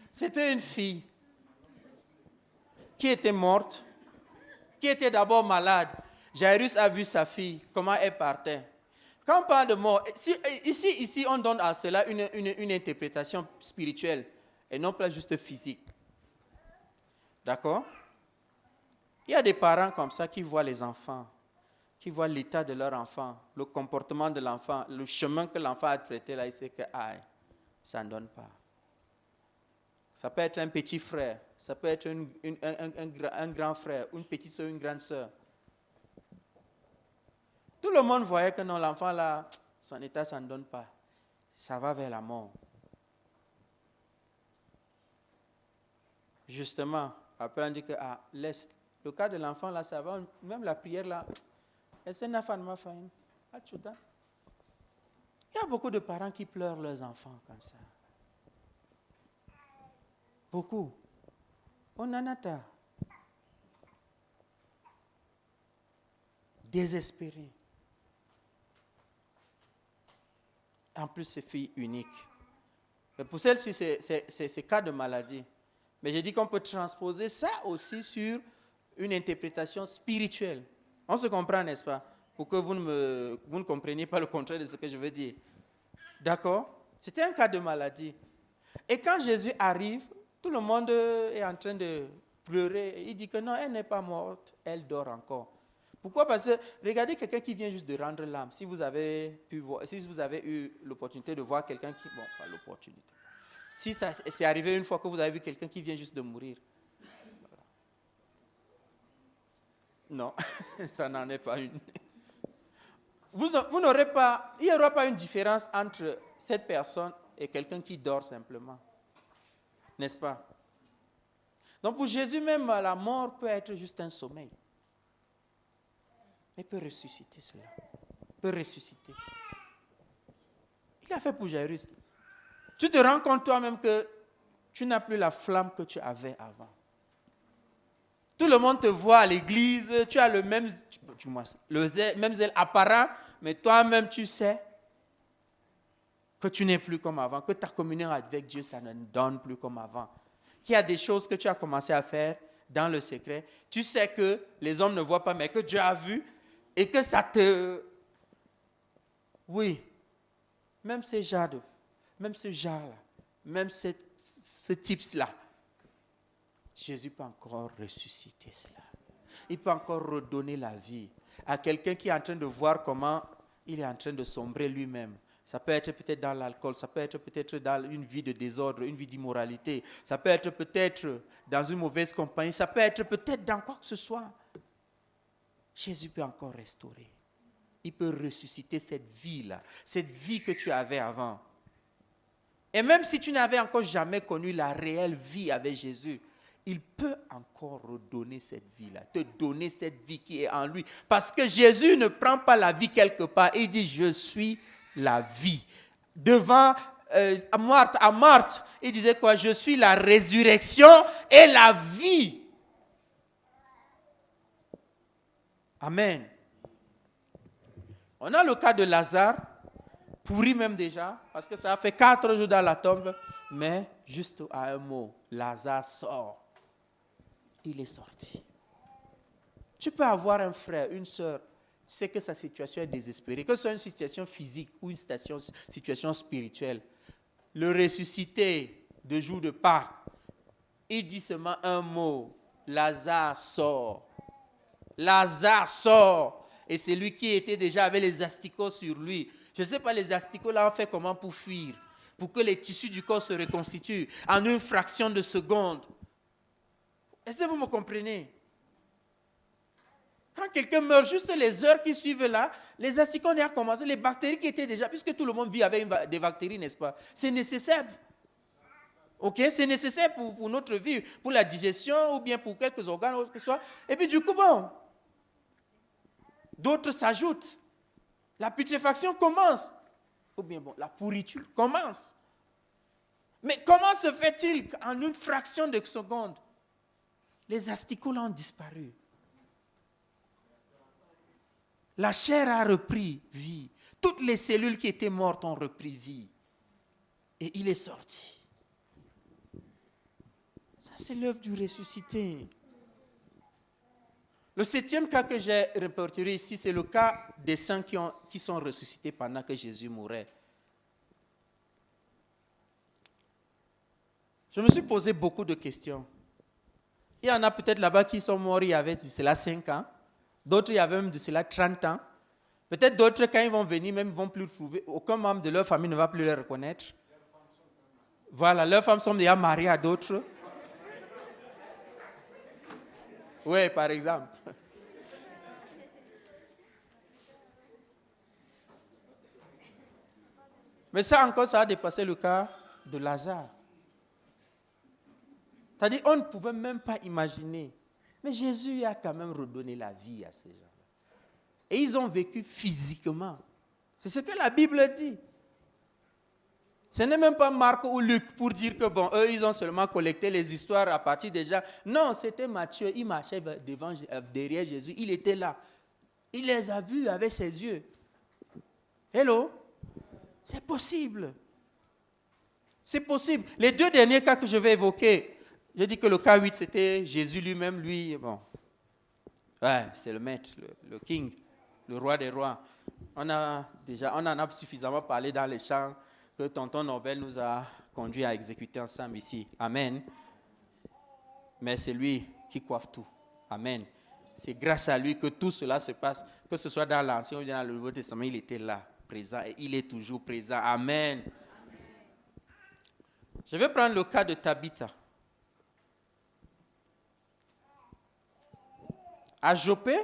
C'était une fille qui était morte, qui était d'abord malade. Jairus a vu sa fille, comment elle partait. Quand on parle de mort, ici on donne à cela une interprétation spirituelle et non pas juste physique. D'accord? Il y a des parents comme ça qui voient les enfants, qui voient l'état de leur enfant, le comportement de l'enfant, le chemin que l'enfant a traité là, il sait que ça ne donne pas. Ça peut être un petit frère, ça peut être un grand frère, une petite soeur, une grande soeur. Tout le monde voyait que non, l'enfant là, son état, ça ne donne pas. Ça va vers la mort. Justement, après on dit que laisse. Le cas de l'enfant là, ça va, même la prière là. Il y a beaucoup de parents qui pleurent leurs enfants comme ça. Beaucoup. On en a tard. Désespérés. En plus, c'est fille unique. Mais pour celle-ci, c'est cas de maladie. Mais j'ai dit qu'on peut transposer ça aussi sur une interprétation spirituelle. On se comprend, n'est-ce pas? Pour que vous ne compreniez pas le contraire de ce que je veux dire. D'accord? C'était un cas de maladie. Et quand Jésus arrive, tout le monde est en train de pleurer. Il dit que non, elle n'est pas morte, elle dort encore. Pourquoi? Parce que regardez quelqu'un qui vient juste de rendre l'âme. Si vous avez eu l'opportunité de voir quelqu'un qui... Bon, pas l'opportunité. Si ça c'est arrivé une fois que vous avez vu quelqu'un qui vient juste de mourir. Non, ça n'en est pas une. Vous n'aurez pas... Il n'y aura pas une différence entre cette personne et quelqu'un qui dort simplement. N'est-ce pas? Donc pour Jésus même, la mort peut être juste un sommeil. Il peut ressusciter cela. Il peut ressusciter. Il a fait pour Jairus. Tu te rends compte toi-même que tu n'as plus la flamme que tu avais avant. Tout le monde te voit à l'église, tu as le même zèle apparent, mais toi-même tu sais que tu n'es plus comme avant, que ta communion avec Dieu, ça ne donne plus comme avant. Qu'il y a des choses que tu as commencé à faire dans le secret. Tu sais que les hommes ne voient pas, mais que Dieu a vu. Et que ça te... Oui. Même ces genres-là, même ce type-là, Jésus peut encore ressusciter cela. Il peut encore redonner la vie à quelqu'un qui est en train de voir comment il est en train de sombrer lui-même. Ça peut être peut-être dans l'alcool, ça peut être peut-être dans une vie de désordre, une vie d'immoralité. Ça peut être peut-être dans une mauvaise compagnie, ça peut être peut-être dans quoi que ce soit. Jésus peut encore restaurer. Il peut ressusciter cette vie-là, cette vie que tu avais avant. Et même si tu n'avais encore jamais connu la réelle vie avec Jésus, il peut encore redonner cette vie-là, te donner cette vie qui est en lui. Parce que Jésus ne prend pas la vie quelque part. Il dit, je suis la vie. Devant à Marthe, il disait quoi? Je suis la résurrection et la vie. Amen. On a le cas de Lazare, pourri même déjà, parce que ça a fait 4 jours dans la tombe, mais juste à un mot, Lazare sort. Il est sorti. Tu peux avoir un frère, une soeur, tu sais que sa situation est désespérée, que ce soit une situation physique ou une situation spirituelle. Le ressuscité de jour de Pâques, il dit seulement un mot, Lazare sort. Lazare sort. Et c'est lui qui était déjà avec les asticots sur lui. Je ne sais pas, les asticots là, on fait comment pour fuir? Pour que les tissus du corps se reconstituent en une fraction de seconde. Est-ce que vous me comprenez? Quand quelqu'un meurt, juste les heures qui suivent là, les asticots ont commencé, les bactéries qui étaient déjà, puisque tout le monde vit avec des bactéries, n'est-ce pas? C'est nécessaire. Ok, c'est nécessaire pour notre vie, pour la digestion ou bien pour quelques organes, ou que ce soit. Et puis du coup, bon, d'autres s'ajoutent. La putréfaction commence. Ou bien, bon, la pourriture commence. Mais comment se fait-il qu'en une fraction de seconde, les asticots là ont disparu? La chair a repris vie. Toutes les cellules qui étaient mortes ont repris vie. Et il est sorti. Ça, c'est l'œuvre du ressuscité. Le 7e cas que j'ai répertorié ici, c'est le cas des saints qui sont ressuscités pendant que Jésus mourait. Je me suis posé beaucoup de questions. Il y en a peut-être là-bas qui sont morts il y avait de cela 5 ans. D'autres, il y avait même de cela 30 ans. Peut-être d'autres, quand ils vont venir, même ils ne vont plus trouver. Aucun membre de leur famille ne va plus les reconnaître. Voilà, leurs femmes sont déjà mariées à d'autres. Oui, par exemple. Mais ça encore, ça a dépassé le cas de Lazare. C'est-à-dire, on ne pouvait même pas imaginer. Mais Jésus a quand même redonné la vie à ces gens-là. Et ils ont vécu physiquement. C'est ce que la Bible dit. Ce n'est même pas Marc ou Luc pour dire que, bon, eux, ils ont seulement collecté les histoires à partir des gens. Non, c'était Matthieu. Il marchait derrière Jésus. Il était là. Il les a vus avec ses yeux. Hello? C'est possible. C'est possible. Les 2 derniers cas que je vais évoquer, j'ai dit que le cas 8, c'était Jésus lui-même, lui, bon. Ouais, c'est le maître, le king, le roi des rois. On en a suffisamment parlé dans les chants que tonton Nobel nous a conduit à exécuter ensemble ici. Amen. Mais c'est lui qui coiffe tout. Amen. C'est grâce à lui que tout cela se passe, que ce soit dans l'Ancien ou dans le Nouveau Testament, il était là, présent, et il est toujours présent. Amen. Je vais prendre le cas de Tabitha. À Joppé,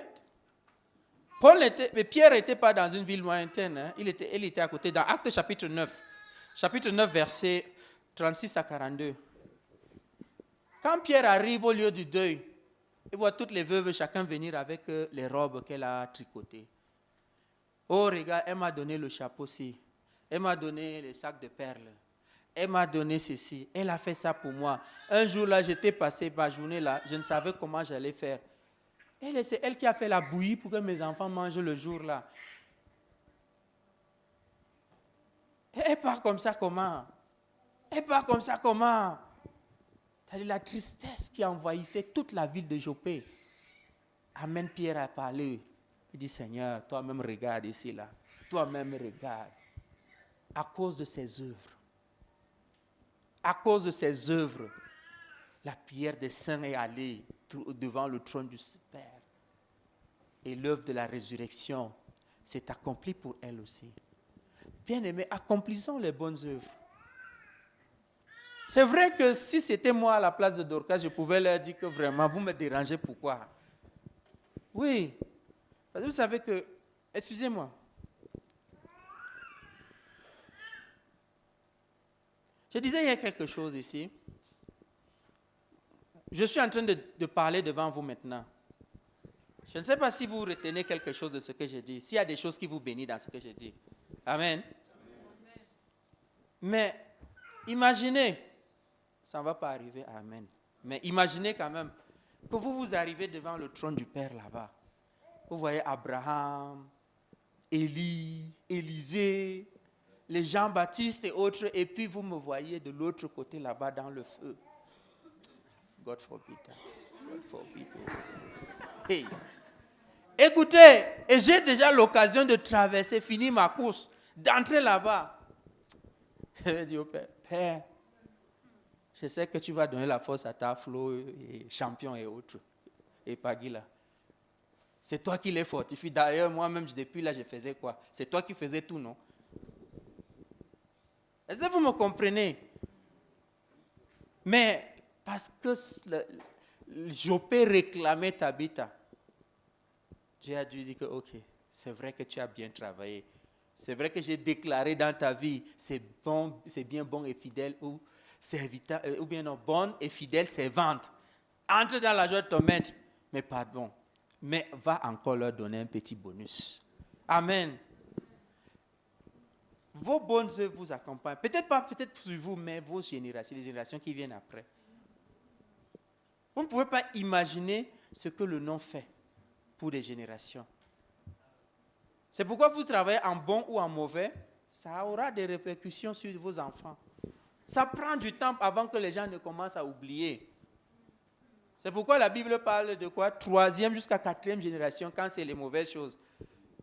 Pierre n'était pas dans une ville lointaine, hein. Il était à côté, dans Actes chapitre 9, versets 36 à 42. Quand Pierre arrive au lieu du deuil, il voit toutes les veuves, chacun venir avec les robes qu'elle a tricotées. Oh, regarde, elle m'a donné le chapeau-ci, elle m'a donné les sacs de perles, elle m'a donné ceci, elle a fait ça pour moi. Un jour là, j'étais passé ma journée là, je ne savais comment j'allais faire. C'est elle qui a fait la bouillie pour que mes enfants mangent le jour-là. Elle part comme ça comment? Elle part comme ça comment? C'est-à-dire la tristesse qui envahissait toute la ville de Joppé. Amène Pierre à parler. Il dit, Seigneur, toi-même regarde ici, là. Toi-même regarde. À cause de ses œuvres. À cause de ses œuvres, la prière des saints est allée devant le trône du Père. Et l'œuvre de la résurrection s'est accomplie pour elle aussi. Bien-aimés, accomplissons les bonnes œuvres. C'est vrai que si c'était moi à la place de Dorcas, je pouvais leur dire que vraiment, vous me dérangez, pourquoi? Oui, parce que vous savez que, excusez-moi, je disais il y a quelque chose ici. Je suis en train de parler devant vous maintenant. Je ne sais pas si vous retenez quelque chose de ce que j'ai dit, s'il y a des choses qui vous bénissent dans ce que j'ai dit. Amen. Mais imaginez, ça ne va pas arriver, amen. Mais imaginez quand même que vous arrivez devant le trône du Père là-bas. Vous voyez Abraham, Élie, Élisée, les Jean-Baptiste et autres, et puis vous me voyez de l'autre côté là-bas dans le feu. God forbid that. God forbid. Hey. Écoutez, et j'ai déjà l'occasion de traverser, finir ma course, d'entrer là-bas. Je vais dire au Père, Père, je sais que tu vas donner la force à ta Flo et Champion et autres, et Pagila. C'est toi qui les fortifies. D'ailleurs, moi-même, depuis là, je faisais quoi? C'est toi qui faisais tout, non? Est-ce que vous me comprenez? Mais parce que Joppé réclamait Tabitha, Dieu a dû dire que, ok, c'est vrai que tu as bien travaillé. C'est vrai que j'ai déclaré dans ta vie, c'est bon, c'est bien bon et fidèle ou serviteur, ou bien non, bonne et fidèle servante. Entre dans la joie de ton maître, mais pardon. Mais va encore leur donner un petit bonus. Amen. Vos bonnes œuvres vous accompagnent. Peut-être pas, peut-être sur vous, mais vos générations, les générations qui viennent après. Vous ne pouvez pas imaginer ce que le nom fait pour des générations. C'est pourquoi vous travaillez en bon ou en mauvais, ça aura des répercussions sur vos enfants. Ça prend du temps avant que les gens ne commencent à oublier. C'est pourquoi la Bible parle de quoi? 3e jusqu'à 4e génération, quand c'est les mauvaises choses.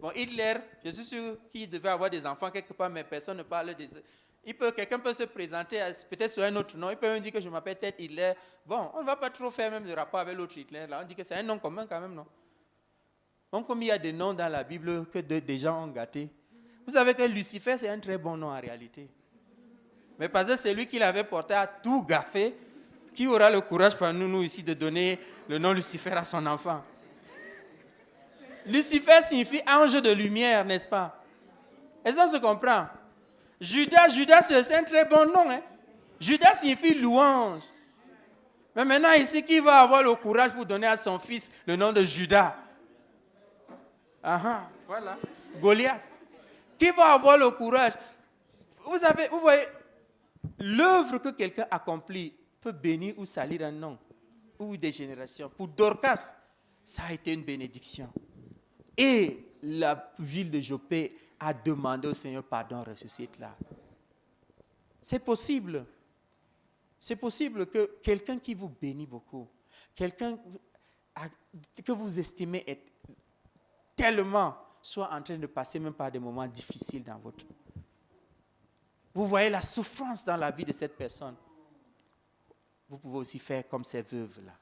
Bon, Hitler, je suis sûr qu'il devait avoir des enfants quelque part, mais personne ne parle de ça. Quelqu'un peut se présenter peut-être sur un autre nom. Il peut même dire que je m'appelle peut-être Hitler. Bon, on ne va pas trop faire même de rapport avec l'autre Hitler. Là. On dit que c'est un nom commun quand même, non? Donc, comme il y a des noms dans la Bible que des gens ont gâtés. Vous savez que Lucifer, c'est un très bon nom en réalité. Mais parce que c'est lui qui l'avait porté à tout gaffer. Qui aura le courage parmi nous ici de donner le nom Lucifer à son enfant? Lucifer signifie ange de lumière, n'est-ce pas? Est-ce qu'on se comprend? Judas, c'est un très bon nom. Hein? Judas signifie louange. Mais maintenant ici, qui va avoir le courage pour donner à son fils le nom de Judas? Voilà. Goliath. Qui va avoir le courage? Vous voyez, l'œuvre que quelqu'un accomplit peut bénir ou salir un nom ou des générations. Pour Dorcas, ça a été une bénédiction. Et la ville de Jopé a demandé au Seigneur pardon, ressuscite-la. C'est possible. C'est possible que quelqu'un qui vous bénit beaucoup, quelqu'un que vous estimez être tellement, soit en train de passer même par des moments difficiles dans votre vie. Vous voyez la souffrance dans la vie de cette personne. Vous pouvez aussi faire comme ces veuves-là.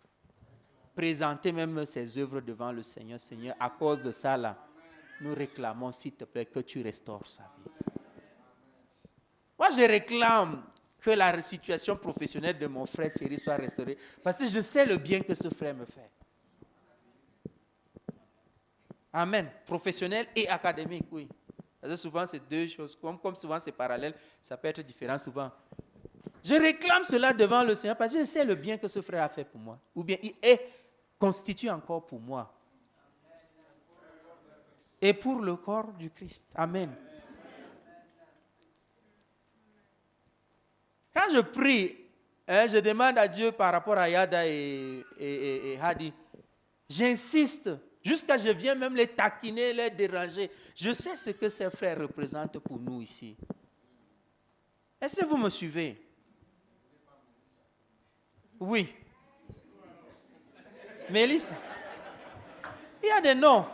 Présenter même ces œuvres devant le Seigneur. Seigneur, à cause de ça, là, nous réclamons, s'il te plaît, que tu restaures sa vie. Moi, je réclame que la situation professionnelle de mon frère Thierry soit restaurée, parce que je sais le bien que ce frère me fait. Amen. Professionnel et académique, oui. Parce que souvent, c'est deux choses. Comme souvent, c'est parallèle, ça peut être différent souvent. Je réclame cela devant le Seigneur parce que je sais le bien que ce frère a fait pour moi. Ou bien il est constitué encore pour moi. Et pour le corps du Christ. Amen. Quand je prie, je demande à Dieu par rapport à Yada et Hadi, j'insiste, jusqu'à je viens même les taquiner, les déranger. Je sais ce que ces frères représentent pour nous ici. Est-ce que vous me suivez? Oui. Mélissa? Il y a des noms.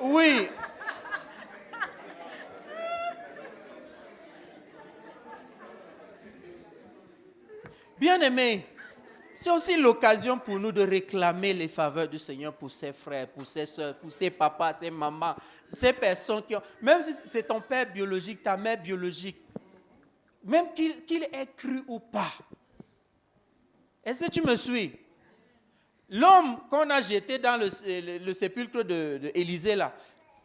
Oui. Bien-aimés, c'est aussi l'occasion pour nous de réclamer les faveurs du Seigneur pour ses frères, pour ses soeurs, pour ses papas, ses mamans, ces personnes qui ont... Même si c'est ton père biologique, ta mère biologique, même qu'il ait cru ou pas. Est-ce que tu me suis? L'homme qu'on a jeté dans le sépulcre d'Élisée, là,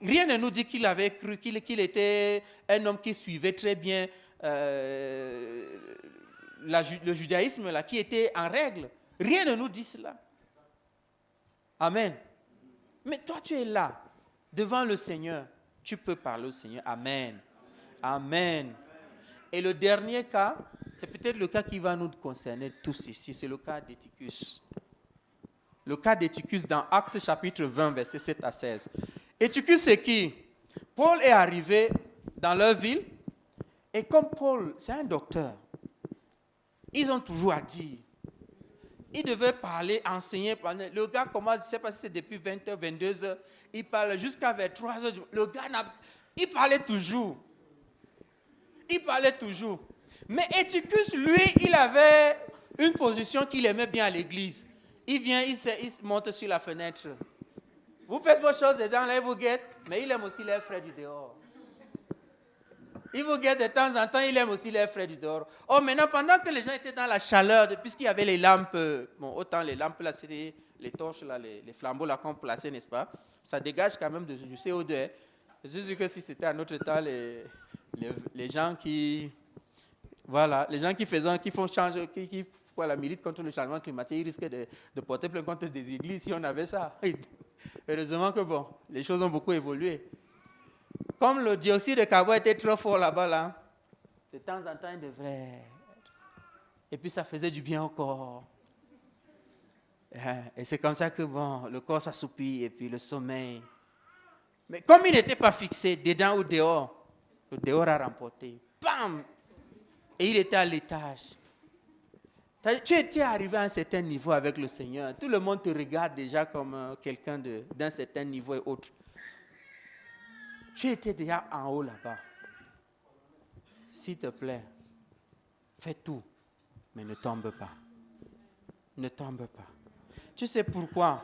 rien ne nous dit qu'il avait cru, qu'il était un homme qui suivait très bien le judaïsme, là, qui était en règle. Rien ne nous dit cela. Amen. Mais toi, tu es là, devant le Seigneur. Tu peux parler au Seigneur. Amen. Amen. Et le dernier cas, c'est peut-être le cas qui va nous concerner tous ici, c'est le cas d'Éticus. Le cas d'Éticus dans Actes chapitre 20, versets 7 à 16. Éticus, c'est qui? Paul est arrivé dans leur ville, et comme Paul, c'est un docteur, ils ont toujours à dire. Il devait parler, enseigner. Le gars commence, je ne sais pas si c'est depuis 20h, 22h, il parle jusqu'à vers 3h. Le gars, il parlait toujours. Il parlait toujours. Mais Éticus, lui, il avait une position qu'il aimait bien à l'église. Il vient, il monte sur la fenêtre. Vous faites vos choses dedans, là, il vous guette, mais il aime aussi les frères du dehors. Il vous guette de temps en temps, il aime aussi les frères du dehors. Oh, maintenant, pendant que les gens étaient dans la chaleur, puisqu'il y avait les lampes, bon, autant les lampes, là, c'est les torches, là, les flambeaux, là, qu'on plaçait, n'est-ce pas? Ça dégage quand même du CO2. Hein. Je suis sûr que si c'était à notre temps, les gens qui... Voilà, les gens qui font changer, qui militent contre le changement climatique, ils risquaient de porter plainte contre des églises si on avait ça. Heureusement que bon, les choses ont beaucoup évolué. Comme le dioxyde de carbone était trop fort là-bas, là, de temps en temps, il devrait... Et puis ça faisait du bien au corps. Et c'est comme ça que le corps s'assoupit et puis le sommeil. Mais comme il n'était pas fixé, dedans ou dehors, le dehors a remporté. Bam! Et il était à l'étage. Tu étais arrivé à un certain niveau avec le Seigneur. Tout le monde te regarde déjà comme quelqu'un d'un certain niveau et autre. Tu étais déjà en haut là-bas. S'il te plaît, fais tout, mais ne tombe pas. Ne tombe pas. Tu sais pourquoi?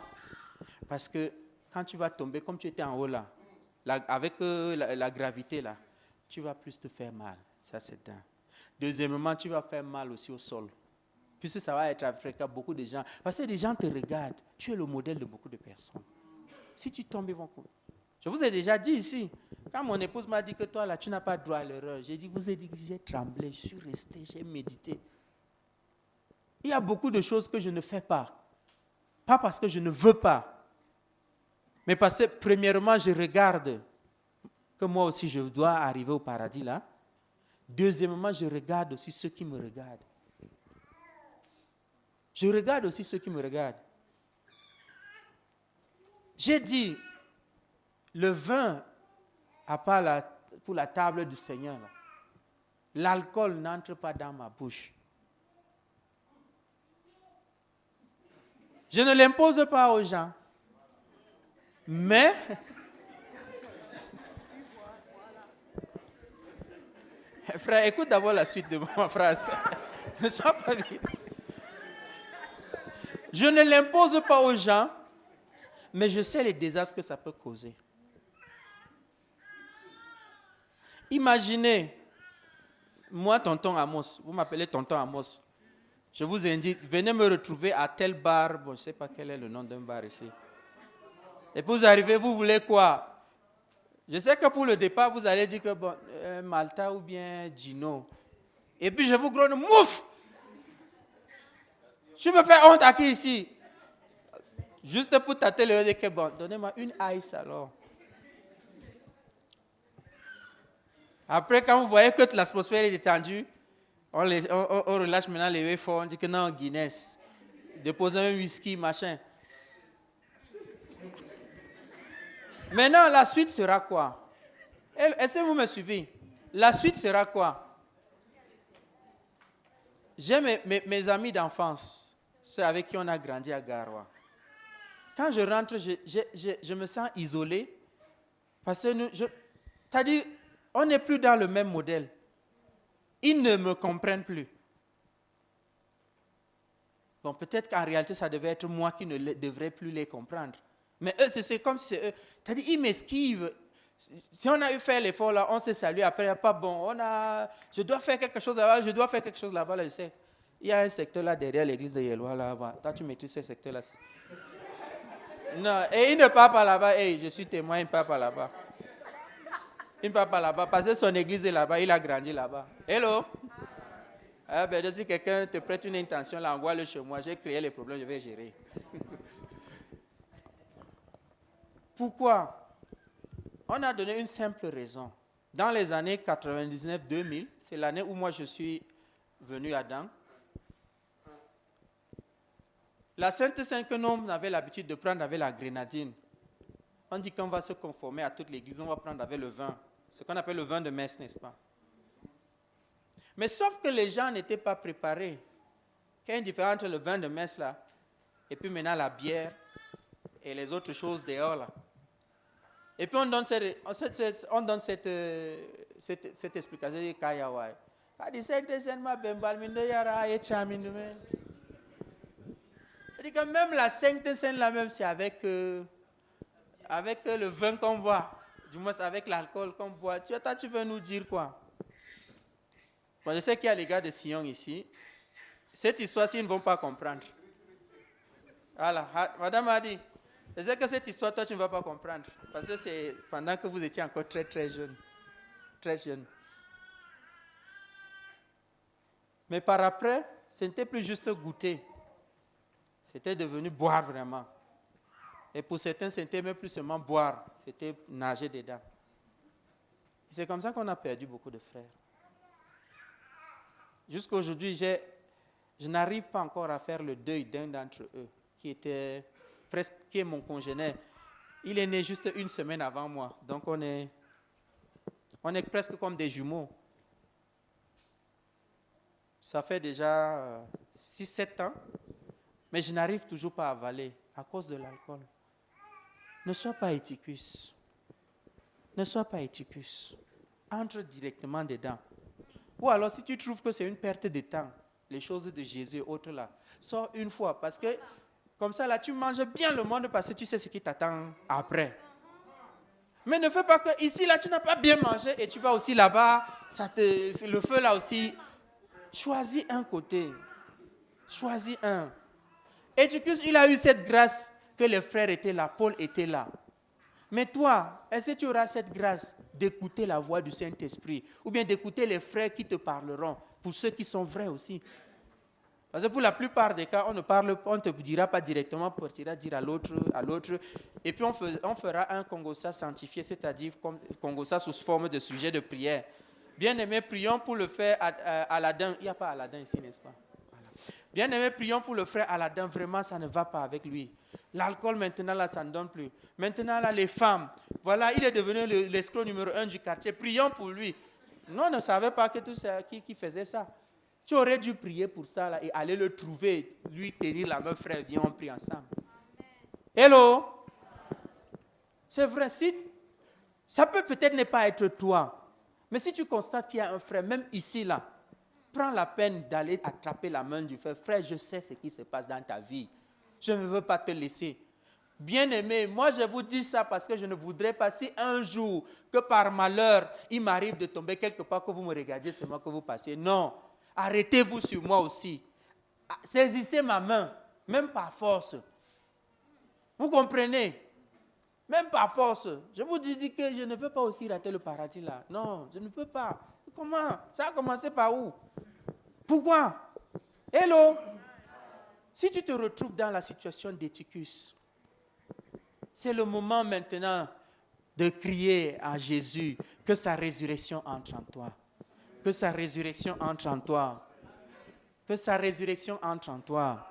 Parce que quand tu vas tomber, comme tu étais en haut là, avec la gravité là, tu vas plus te faire mal. Ça, c'est un. Deuxièmement, tu vas faire mal aussi au sol. Puisque ça va être fréquent beaucoup de gens. Parce que les gens te regardent. Tu es le modèle de beaucoup de personnes. Si tu tombes, ils vont... Je vous ai déjà dit ici, quand mon épouse m'a dit que toi là, tu n'as pas droit à l'erreur, j'ai dit, vous avez dit que j'ai tremblé, je suis resté, j'ai médité. Il y a beaucoup de choses que je ne fais pas. Pas parce que je ne veux pas, mais parce que premièrement, je regarde que moi aussi je dois arriver au paradis là. Deuxièmement, je regarde aussi ceux qui me regardent. Je regarde aussi ceux qui me regardent. J'ai dit, le vin, à part pour la table du Seigneur, l'alcool n'entre pas dans ma bouche. Je ne l'impose pas aux gens. Mais, frère, écoute d'abord la suite de ma phrase. Ne sois pas vite. Je ne l'impose pas aux gens, mais je sais les désastres que ça peut causer. Imaginez, moi, tonton Amos, vous m'appelez tonton Amos, je vous indique, venez me retrouver à tel bar, bon, je ne sais pas quel est le nom d'un bar ici. Et puis vous arrivez, vous voulez quoi? Je sais que pour le départ, vous allez dire que bon, Malta ou bien Gino. Et puis je vous gronde, mouf! Tu veux faire honte à qui ici? Juste pour tâter le dire que bon, donnez-moi une ice alors. Après, quand vous voyez que l'atmosphère est détendue, on relâche maintenant les whey forts, on dit que non, Guinness. Déposez un whisky, machin. Maintenant, la suite sera quoi? Est-ce que vous me suivez? La suite sera quoi? J'ai mes amis d'enfance, ceux avec qui on a grandi à Garoua. Quand je rentre, je me sens isolé parce que c'est-à-dire, on n'est plus dans le même modèle. Ils ne me comprennent plus. Bon, peut-être qu'en réalité, ça devait être moi qui ne devrais plus les comprendre. Mais eux, c'est comme si c'est eux. C'est-à-dire, ils m'esquivent. Si on a eu fait l'effort là, on s'est salué après, pas bon. Je dois faire quelque chose là-bas, je dois faire quelque chose là-bas, là, je sais. Il y a un secteur là derrière l'église de Yellois là-bas. Toi, tu maîtrises ce secteur-là. Non, et il ne part pas là-bas. Hey, je suis témoin, il ne part pas là-bas. Il ne part pas là-bas parce que son église est là-bas, il a grandi là-bas. Hello? Ah ben, si quelqu'un te prête une intention, là, envoie-le chez moi. J'ai créé les problèmes, je vais gérer. Pourquoi? On a donné une simple raison. Dans les années 99-2000, c'est l'année où moi je suis venu à Dan. La Sainte Seine que nous avons l'habitude de prendre avec la grenadine. On dit qu'on va se conformer à toute l'église, on va prendre avec le vin. Ce qu'on appelle le vin de messe, n'est-ce pas? Mais sauf que les gens n'étaient pas préparés. Il y a une différence entre le vin de messe là, et puis maintenant la bière et les autres choses dehors là. Et puis on donne cette explication de Kayawai. C'est-à-dire que même la Sainte Seine là même, c'est avec le vin qu'on boit, du moins avec l'alcool qu'on boit. Tu veux nous dire quoi? Bon, je sais qu'il y a les gars de Sion ici. Cette histoire-ci, ils ne vont pas comprendre. Voilà, madame a dit, je sais que cette histoire, toi, tu ne vas pas comprendre. Parce que c'est pendant que vous étiez encore très, très jeune. Très jeune. Mais par après, ce n'était plus juste goûter. C'était devenu boire vraiment. Et pour certains, ce n'était même plus seulement boire. C'était nager dedans. C'est comme ça qu'on a perdu beaucoup de frères. Jusqu'à aujourd'hui, je n'arrive pas encore à faire le deuil d'un d'entre eux qui est mon congénère. Il est né juste une semaine avant moi. Donc on est presque comme des jumeaux. Ça fait déjà 6-7 ans, mais je n'arrive toujours pas à avaler à cause de l'alcool. Ne sois pas éticus. Ne sois pas éticus. Entre directement dedans. Ou alors si tu trouves que c'est une perte de temps, les choses de Jésus et autres là, sors une fois parce que comme ça là tu manges bien le monde parce que tu sais ce qui t'attend après. Mais ne fais pas que ici là tu n'as pas bien mangé et tu vas aussi là-bas, le feu là aussi. Choisis un côté. Choisis un. Éticus, il a eu cette grâce que les frères étaient là, Paul était là. Mais toi, est-ce que tu auras cette grâce d'écouter la voix du Saint-Esprit ou bien d'écouter les frères qui te parleront, pour ceux qui sont vrais aussi? Parce que pour la plupart des cas, on ne te dira pas directement, on te dire à l'autre. Et puis on fera un Kongosa sanctifié, c'est-à-dire Kongosa sous forme de sujet de prière. Bien-aimés, prions pour le frère Aladin. Il n'y a pas Aladin ici, n'est-ce pas? Voilà. Bien-aimés, prions pour le frère Aladin. Vraiment, ça ne va pas avec lui. L'alcool, maintenant, là, ça ne donne plus. Maintenant, là, les femmes. Voilà, il est devenu l'escroc numéro 1 du quartier. Prions pour lui. Nous, on ne savait pas que tout ça, qui faisait ça. Tu aurais dû prier pour ça là, et aller le trouver, lui tenir la main, frère, viens, on prie ensemble. Hello? C'est vrai, ça peut-être ne pas être toi. Mais si tu constates qu'il y a un frère, même ici, là, prends la peine d'aller attraper la main du frère. Frère, je sais ce qui se passe dans ta vie. Je ne veux pas te laisser. Bien-aimé, moi je vous dis ça parce que je ne voudrais pas, si un jour, que par malheur, il m'arrive de tomber quelque part, que vous me regardiez seulement, que vous passiez. Non, arrêtez-vous sur moi aussi. Saisissez ma main, même par force. Vous comprenez? Même par force. Je vous dis que je ne veux pas aussi rater le paradis là. Non, je ne peux pas. Comment? Ça a commencé par où? Pourquoi? Hello? Si tu te retrouves dans la situation d'Éticus, c'est le moment maintenant de crier à Jésus que sa résurrection entre en toi. Que sa résurrection entre en toi. Que sa résurrection entre en toi.